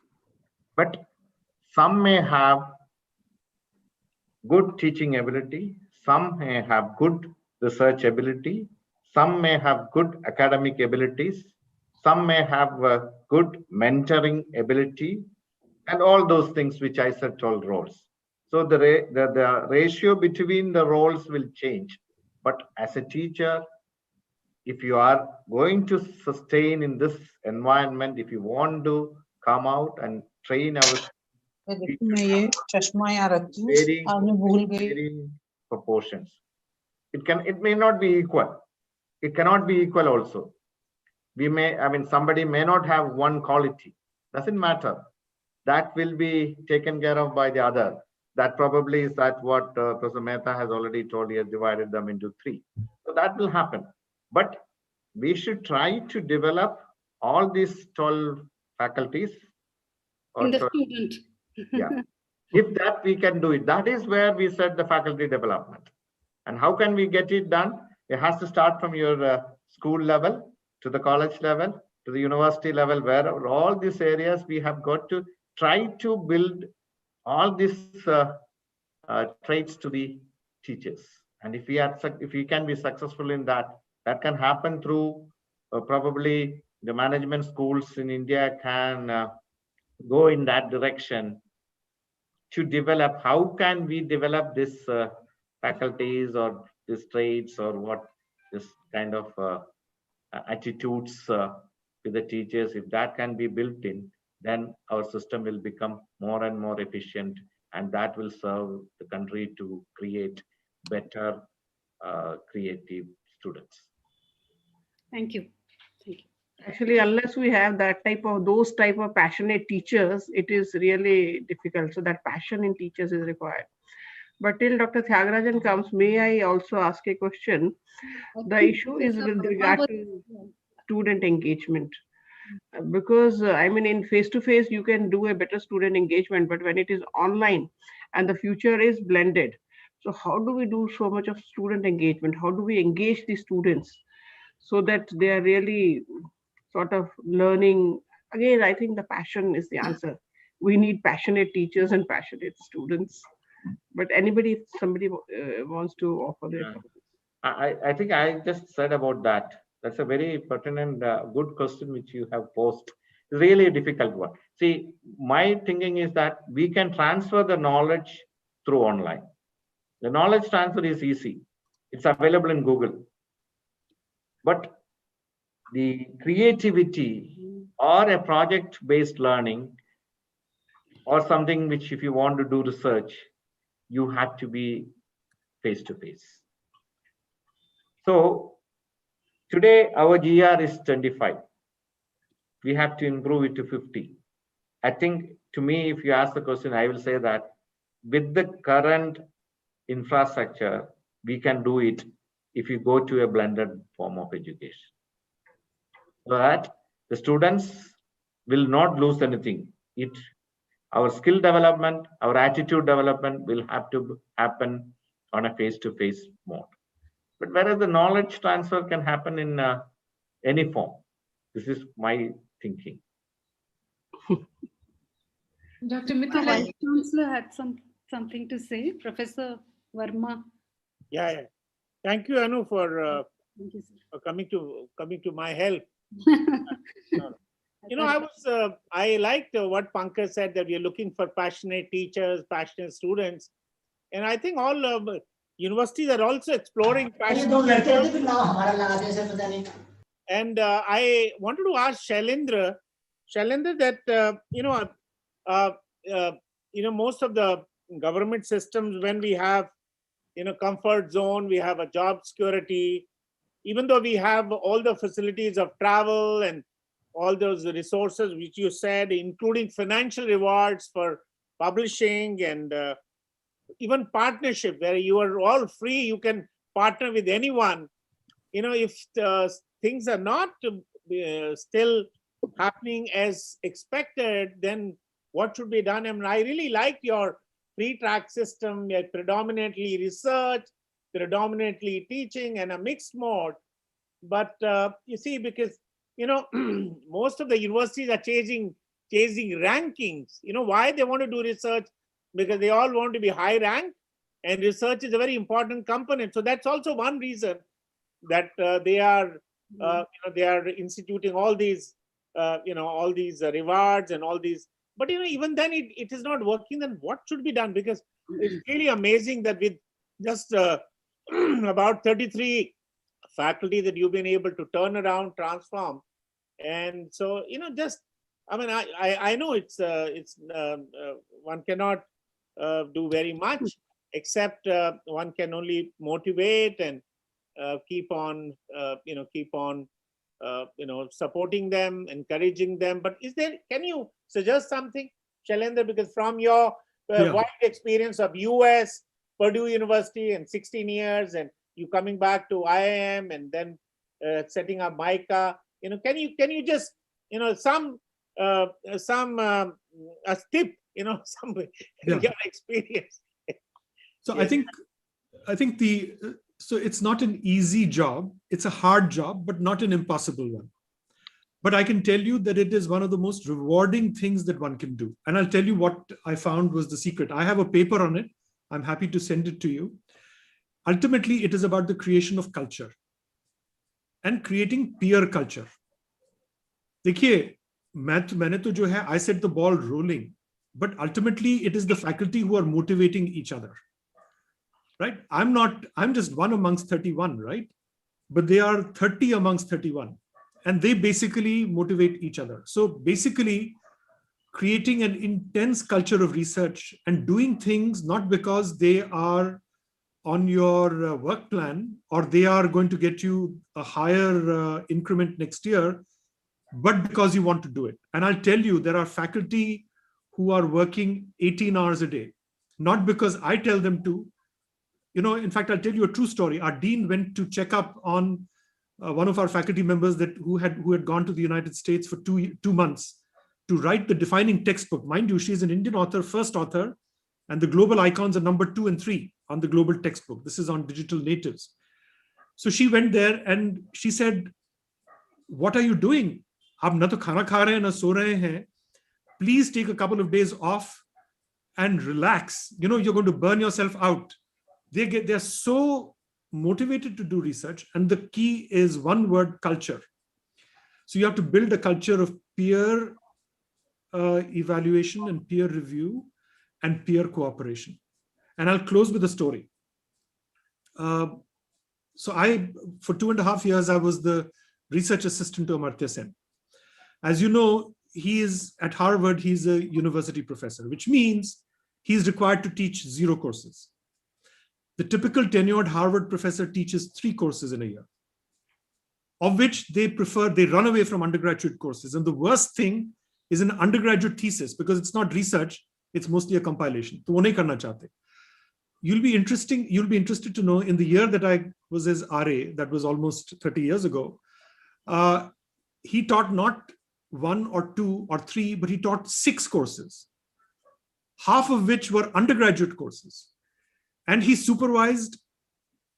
But some may have good teaching ability, some may have good research ability, some may have good academic abilities, some may have good mentoring ability, and all those things which I said, all roles. So the ratio between the roles will change. But as a teacher, if you are going to sustain in this environment, if you want to come out and train our varying proportions. It may not be equal. It cannot be equal also. somebody may not have one quality. Doesn't matter. That will be taken care of by the other. That probably is that what Professor Mehta has already told. He has divided them into 3. So that will happen. But we should try to develop all these 12 faculties. In the student. Yeah. If that we can do it, that is where we said the faculty development. And how can we get it done? It has to start from your school level to the college level to the university level, where all these areas we have got to try to build all these traits to the teachers. And if we can be successful in that, that can happen through probably the management schools in India can go in that direction to develop. How can we develop this faculties or these traits or what this kind of attitudes with the teachers? If that can be built in, then our system will become more and more efficient, and that will serve the country to create better creative students. Thank you. Thank you. Actually, unless we have those type of passionate teachers, it is really difficult. So that passion in teachers is required. But till Dr. Thiagarajan comes, may I also ask a question? The issue is with regard to student engagement. Because in face-to-face, you can do a better student engagement, but when it is online and the future is blended. So how do we do so much of student engagement? How do we engage the students so that they are really sort of learning? Again, I think the passion is the answer. We need passionate teachers and passionate students. But if somebody wants to offer their I think I just said about that. That's a very pertinent, good question which you have posed. Really a difficult one. See, my thinking is that we can transfer the knowledge through online. The knowledge transfer is easy. It's available in Google. But the creativity or a project-based learning or something which, if you want to do research, you have to be face-to-face. So today our GR is 25. We have to improve it to 50. I think, to me, if you ask the question, I will say that with the current infrastructure, we can do it if you go to a blended form of education. So that the students will not lose anything. Our skill development, our attitude development will have to happen on a face-to-face mode. But whereas the knowledge transfer can happen in any form. This is my thinking. Dr. Mithil, Vice Chancellor had something to say. Professor Verma. Yeah. Thank you, Anu, for coming to my help. I liked what Pankaj said, that we are looking for passionate teachers, passionate students, and I think all universities are also exploring passion. And I wanted to ask Shailendra that most of the government systems, when we have comfort zone, we have a job security, even though we have all the facilities of travel and all those resources which you said, including financial rewards for publishing and even partnership, where you are all free, you can partner with anyone. If things are not still happening as expected, then what should be done? I really like your free track system, predominantly research, predominantly teaching, and a mixed mode. But you see, because most of the universities are chasing rankings. Why they want to do research? Because they all want to be high ranked, and research is a very important component. So that's also one reason that they are instituting all these rewards and all these. But even then it is not working. Then what should be done? Because it's really amazing that with just about 33 faculty that you've been able to turn around, transform. And so, I know it's one cannot do very much, except one can only motivate and keep on supporting them, encouraging them. But can you suggest something, Shailendra, because from your wide experience of US, Purdue University and 16 years, and you coming back to IIM and then setting up MICA, can you just, some a tip, some your experience. So I think so it's not an easy job. It's a hard job, but not an impossible one. But I can tell you that it is one of the most rewarding things that one can do. And I'll tell you what I found was the secret. I have a paper on it. I'm happy to send it to you. Ultimately, it is about the creation of culture and creating peer culture. देखिए, मैंने तो जो है, I set the ball rolling, but ultimately it is the faculty who are motivating each other. Right? I'm just one amongst 31, right? But they are 30 amongst 31. And they basically motivate each other. So basically, creating an intense culture of research and doing things not because they are on your work plan or they are going to get you a higher increment next year, but because you want to do it. And I'll tell you, there are faculty who are working 18 hours a day, not because I tell them to. In fact, I'll tell you a true story. Our dean went to check up on one of our faculty members who had gone to the United States for two months to write the defining textbook. Mind you, she's an Indian author, first author, and the global icons are number 2 and 3 on the global textbook. This is on digital natives. So she went there and she said, "What are you doing? Aap na to khana kha rahe hain, na so rahe hain. Please take a couple of days off and relax. You're going to burn yourself out." They're so motivated to do research, and the key is one word: culture. So you have to build a culture of peer evaluation and peer review and peer cooperation. And I'll close with a story. So for 2.5 years, I was the research assistant to Amartya Sen. As you know, he is at Harvard, he's a university professor, which means he's required to teach 0 courses. The typical tenured Harvard professor teaches 3 courses in a year, of which they run away from undergraduate courses. And the worst thing is an undergraduate thesis, because it's not research, it's mostly a compilation. So wo nahi karna chahte. You'll be interested to know, in the year that I was his RA, that was almost 30 years ago, he taught not 1 or 2 or 3, but he taught 6 courses, half of which were undergraduate courses. And he supervised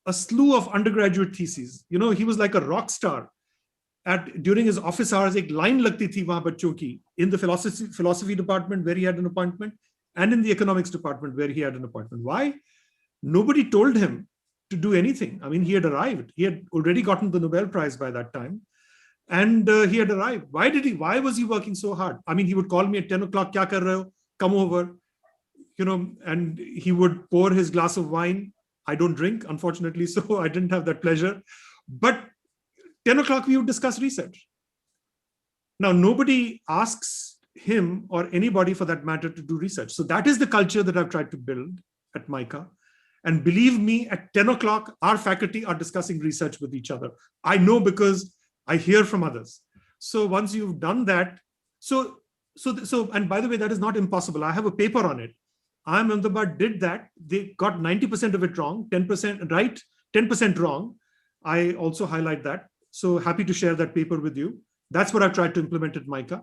a slew of undergraduate theses. He was like a rock star. During his office hours, ek line lagti thi wahan bachon ki, in the philosophy department where he had an appointment, and in the economics department where he had an appointment. Why? Nobody told him to do anything. I mean, he had arrived. He had already gotten the Nobel Prize by that time. And he had arrived. Why was he working so hard? I mean, he would call me at 10 o'clock, kya kar rahe ho? Come over. And he would pour his glass of wine. I don't drink, unfortunately, so I didn't have that pleasure. But 10 o'clock, we would discuss research. Now, nobody asks him or anybody for that matter to do research. So that is the culture that I've tried to build at MICA. And believe me, at 10 o'clock, our faculty are discussing research with each other. I know because I hear from others. So once you've done that, and by the way, that is not impossible. I have a paper on it. IIM Ahmedabad did that. They got 90% of it wrong, 10% right, 10% wrong. I also highlight that. So happy to share that paper with you. That's what I've tried to implement at MICA.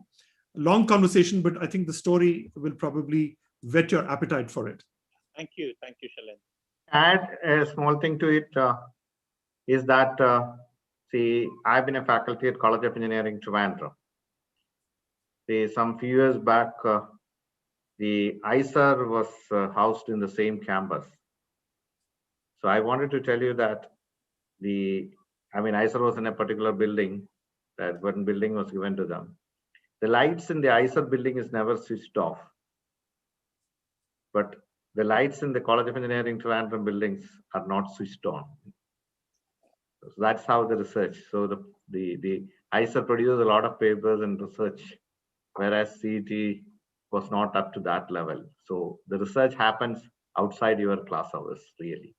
Long conversation, but I think the story will probably whet your appetite for it. Thank you, Shailendra. Add a small thing to it is that, see, I've been a faculty at College of Engineering, Trivandrum. See, some few years back, the ISER was housed in the same campus. So I wanted to tell you that ISER was in a particular building, that one building was given to them. The lights in the ISER building is never switched off. But the lights in the College of Engineering Trivandrum buildings are not switched on. So that's how the research. So the ISER produces a lot of papers and research, whereas CET was not up to that level. So the research happens outside your class hours, really.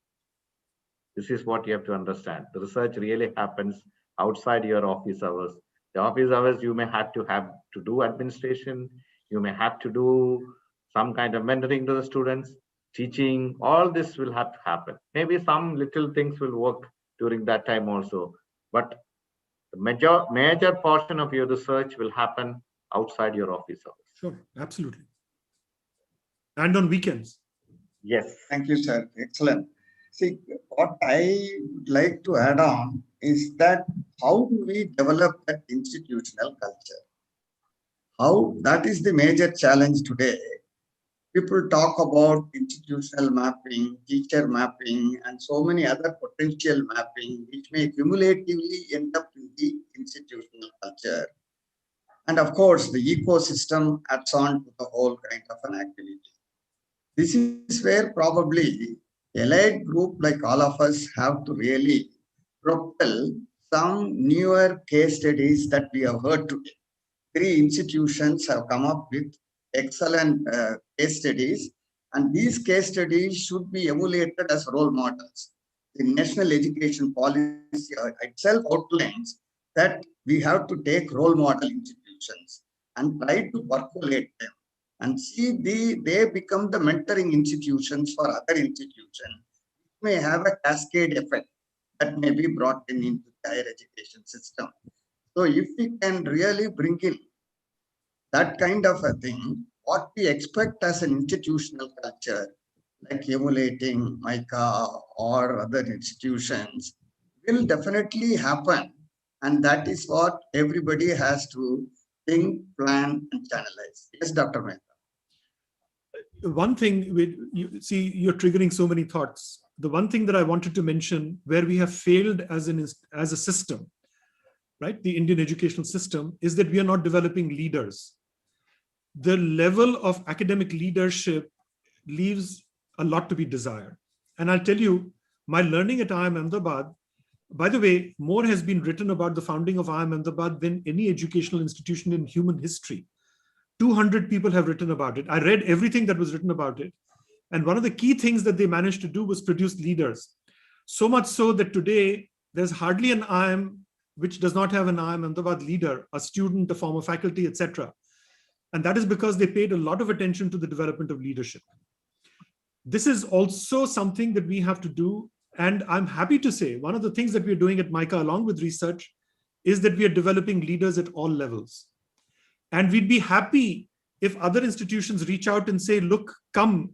This is what you have to understand. The research really happens outside your office hours. The office hours, you may have to do administration, you may have to do some kind of mentoring to the students, teaching, all this will have to happen. Maybe some little things will work during that time also, but the major portion of your research will happen outside your office hours. Sure, absolutely. And on weekends. Yes. Thank you, sir. Excellent. See, what I would like to add on is that how do we develop that institutional culture? How that is the major challenge today. People talk about institutional mapping, teacher mapping, and so many other potential mapping, which may cumulatively end up in the institutional culture. And of course, the ecosystem adds on to the whole kind of an activity. This is where probably allied group like all of us have to really propel some newer case studies that we have heard today. 3 institutions have come up with excellent case studies, and these case studies should be emulated as role models. The National Education Policy itself outlines that we have to take role model institutions and try to percolate them and see they become the mentoring institutions for other institutions. It may have a cascade effect that may be brought into the higher education system. So if we can really bring in that kind of a thing, what we expect as an institutional culture, like emulating MICA or other institutions, will definitely happen. And that is what everybody has to think, plan, and channelize. Yes, Dr. Mehta. One thing, you see, you're triggering so many thoughts. The one thing that I wanted to mention where we have failed as a system, right, the Indian educational system, is that we are not developing leaders. The level of academic leadership leaves a lot to be desired. And I'll tell you, my learning at IIM Ahmedabad, by the way, more has been written about the founding of IIM Ahmedabad than any educational institution in human history. 200 people have written about it. I read everything that was written about it. And one of the key things that they managed to do was produce leaders. So much so that today, there's hardly an IIM which does not have an IIM Ahmedabad leader, a student, a former faculty, etc. And that is because they paid a lot of attention to the development of leadership. This is also something that we have to do. And I'm happy to say one of the things that we're doing at MICA along with research is that we are developing leaders at all levels. And we'd be happy if other institutions reach out and say, look, come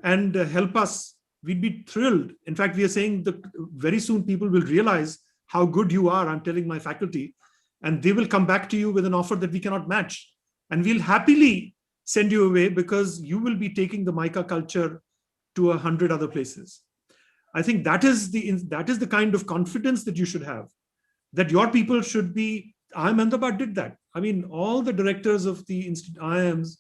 and help us. We'd be thrilled. In fact, we are saying that very soon people will realize how good you are. I'm telling my faculty, and they will come back to you with an offer that we cannot match. And we'll happily send you away because you will be taking the MICA culture to 100 other places. I think that is the kind of confidence that you should have, that your people should be. IIM Ahmedabad did that. I mean, all the directors of the IIMs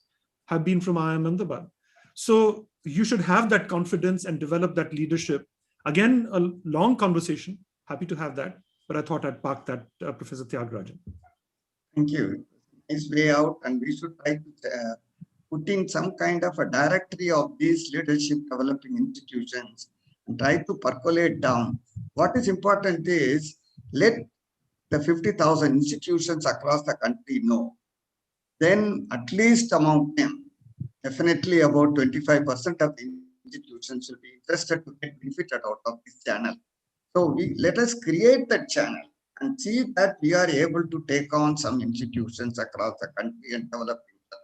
have been from IIM Ahmedabad. So you should have that confidence and develop that leadership. Again, a long conversation. Happy to have that. But I thought I'd park that, Professor Tyagarajan. Thank you. Nice way out, and we should try to put in some kind of a directory of these leadership developing institutions and try to percolate down. What is important is let the 50,000 institutions across the country know. Then at least among them, definitely about 25% of the institutions will be interested to get benefited out of this channel. So let us create that channel and see that we are able to take on some institutions across the country and develop them,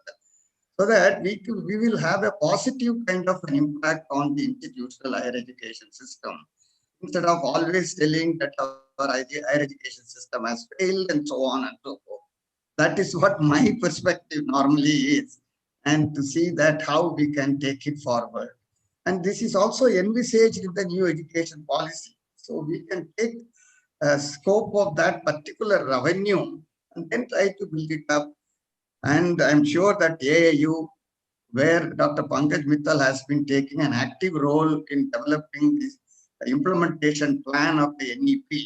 so that we will have a positive kind of an impact on the institutional higher education system, instead of always telling that our higher education system has failed and so on and so forth. That is what my perspective normally is, and to see that how we can take it forward. And this is also envisaged in the new education policy. So we can take a scope of that particular revenue and then try to build it up. And I'm sure that AAU, where Dr. Pankaj Mittal has been taking an active role in developing this implementation plan of the NEP,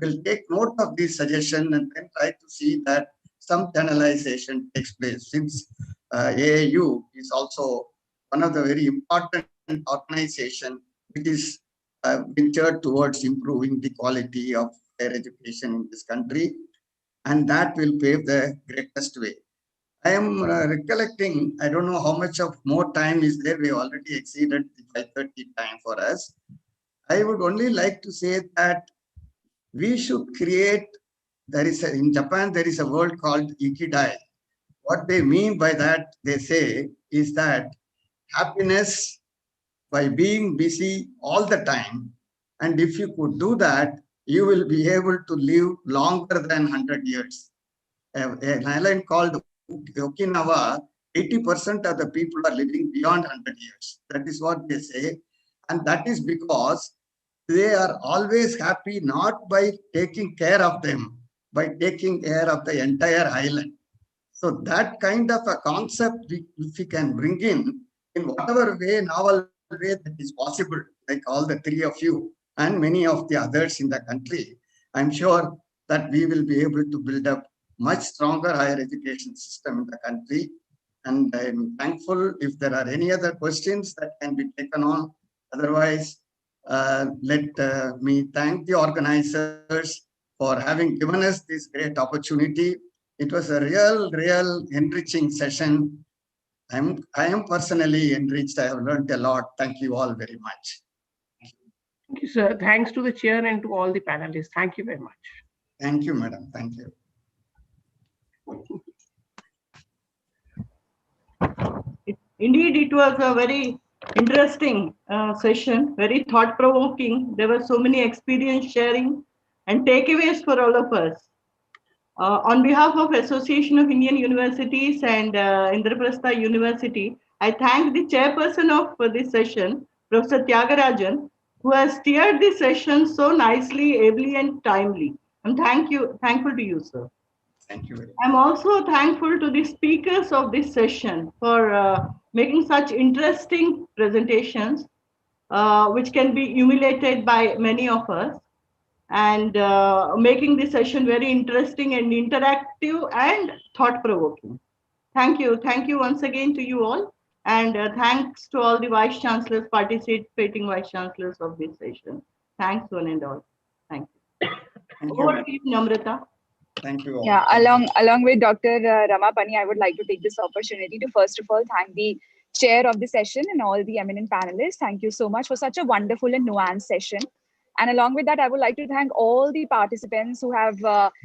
will take note of this suggestion and then try to see that some channelization takes place, since AAU is also one of the very important organizations which is ventured towards improving the quality of higher education in this country, and that will pave the greatest way. I am recollecting, I don't know how much of more time is there. We already exceeded the 5:30 time for us. I would only like to say that we should create, in Japan, there is a word called Ikigai. What they mean by that, they say, is that happiness by being busy all the time. And if you could do that, you will be able to live longer than 100 years. An island called Okinawa, 80% of the people are living beyond 100 years. That is what they say. And that is because they are always happy, not by taking care of them, by taking care of the entire island. So that kind of a concept, if we can bring in whatever way, novel way that is possible, like all the three of you and many of the others in the country, I'm sure that we will be able to build up much stronger higher education system in the country. And I'm thankful if there are any other questions that can be taken on. Otherwise, let me thank the organizers for having given us this great opportunity. It was a real enriching session. I am personally enriched. I have learned a lot. Thank you all very much. Thank you, sir. Thanks to the chair and to all the panelists. Thank you very much. Thank you, madam. Thank you. Indeed, it was a very interesting session, very thought-provoking. There were so many experience sharing and takeaways for all of us. On behalf of Association of Indian Universities and Indraprastha University, I thank the chairperson of this session, Professor Tyagarajan, who has steered this session so nicely, ably, and timely. And thankful to you, sir. Thank you very much. I'm also thankful to the speakers of this session for making such interesting presentations, which can be emulated by many of us, and making this session very interesting and interactive and thought-provoking. Thank you. Thank you once again to you all. And thanks to all the Vice Chancellors, participating Vice Chancellors of this session. Thanks one and all. Thank you. Over to you, Namrata. Thank you all. Yeah, along with Dr. Ramapani, I would like to take this opportunity to first of all thank the chair of the session and all the eminent panelists. Thank you so much for such a wonderful and nuanced session. And along with that, I would like to thank all the participants who have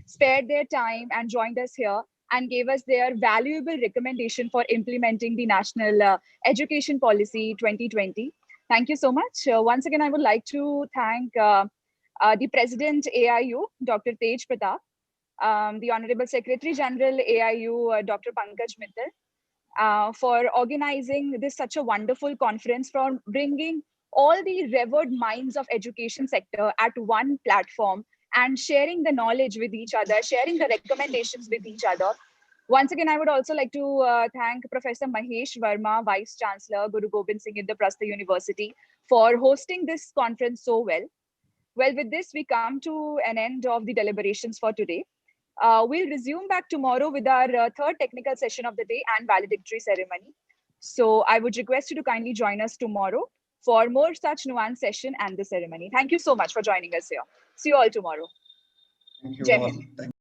spared their time and joined us here and gave us their valuable recommendation for implementing the National Education Policy 2020. Thank you so much. Once again, I would like to thank the President AIU, Dr. Tej Pratap, the Honorable Secretary General AIU, Dr. Pankaj Mittal, for organizing this such a wonderful conference, for bringing all the revered minds of education sector at one platform and sharing the knowledge with each other, sharing the recommendations with each other. Once again, I would also like to thank Professor Mahesh Verma, Vice Chancellor, Guru Gobind Singh Indraprastha University, for hosting this conference so well. Well, with this, we come to an end of the deliberations for today. We'll resume back tomorrow with our third technical session of the day and valedictory ceremony. So I would request you to kindly join us tomorrow for more such nuanced session and the ceremony. Thank you so much for joining us here. See you all tomorrow. Thank you Jai all. Hind.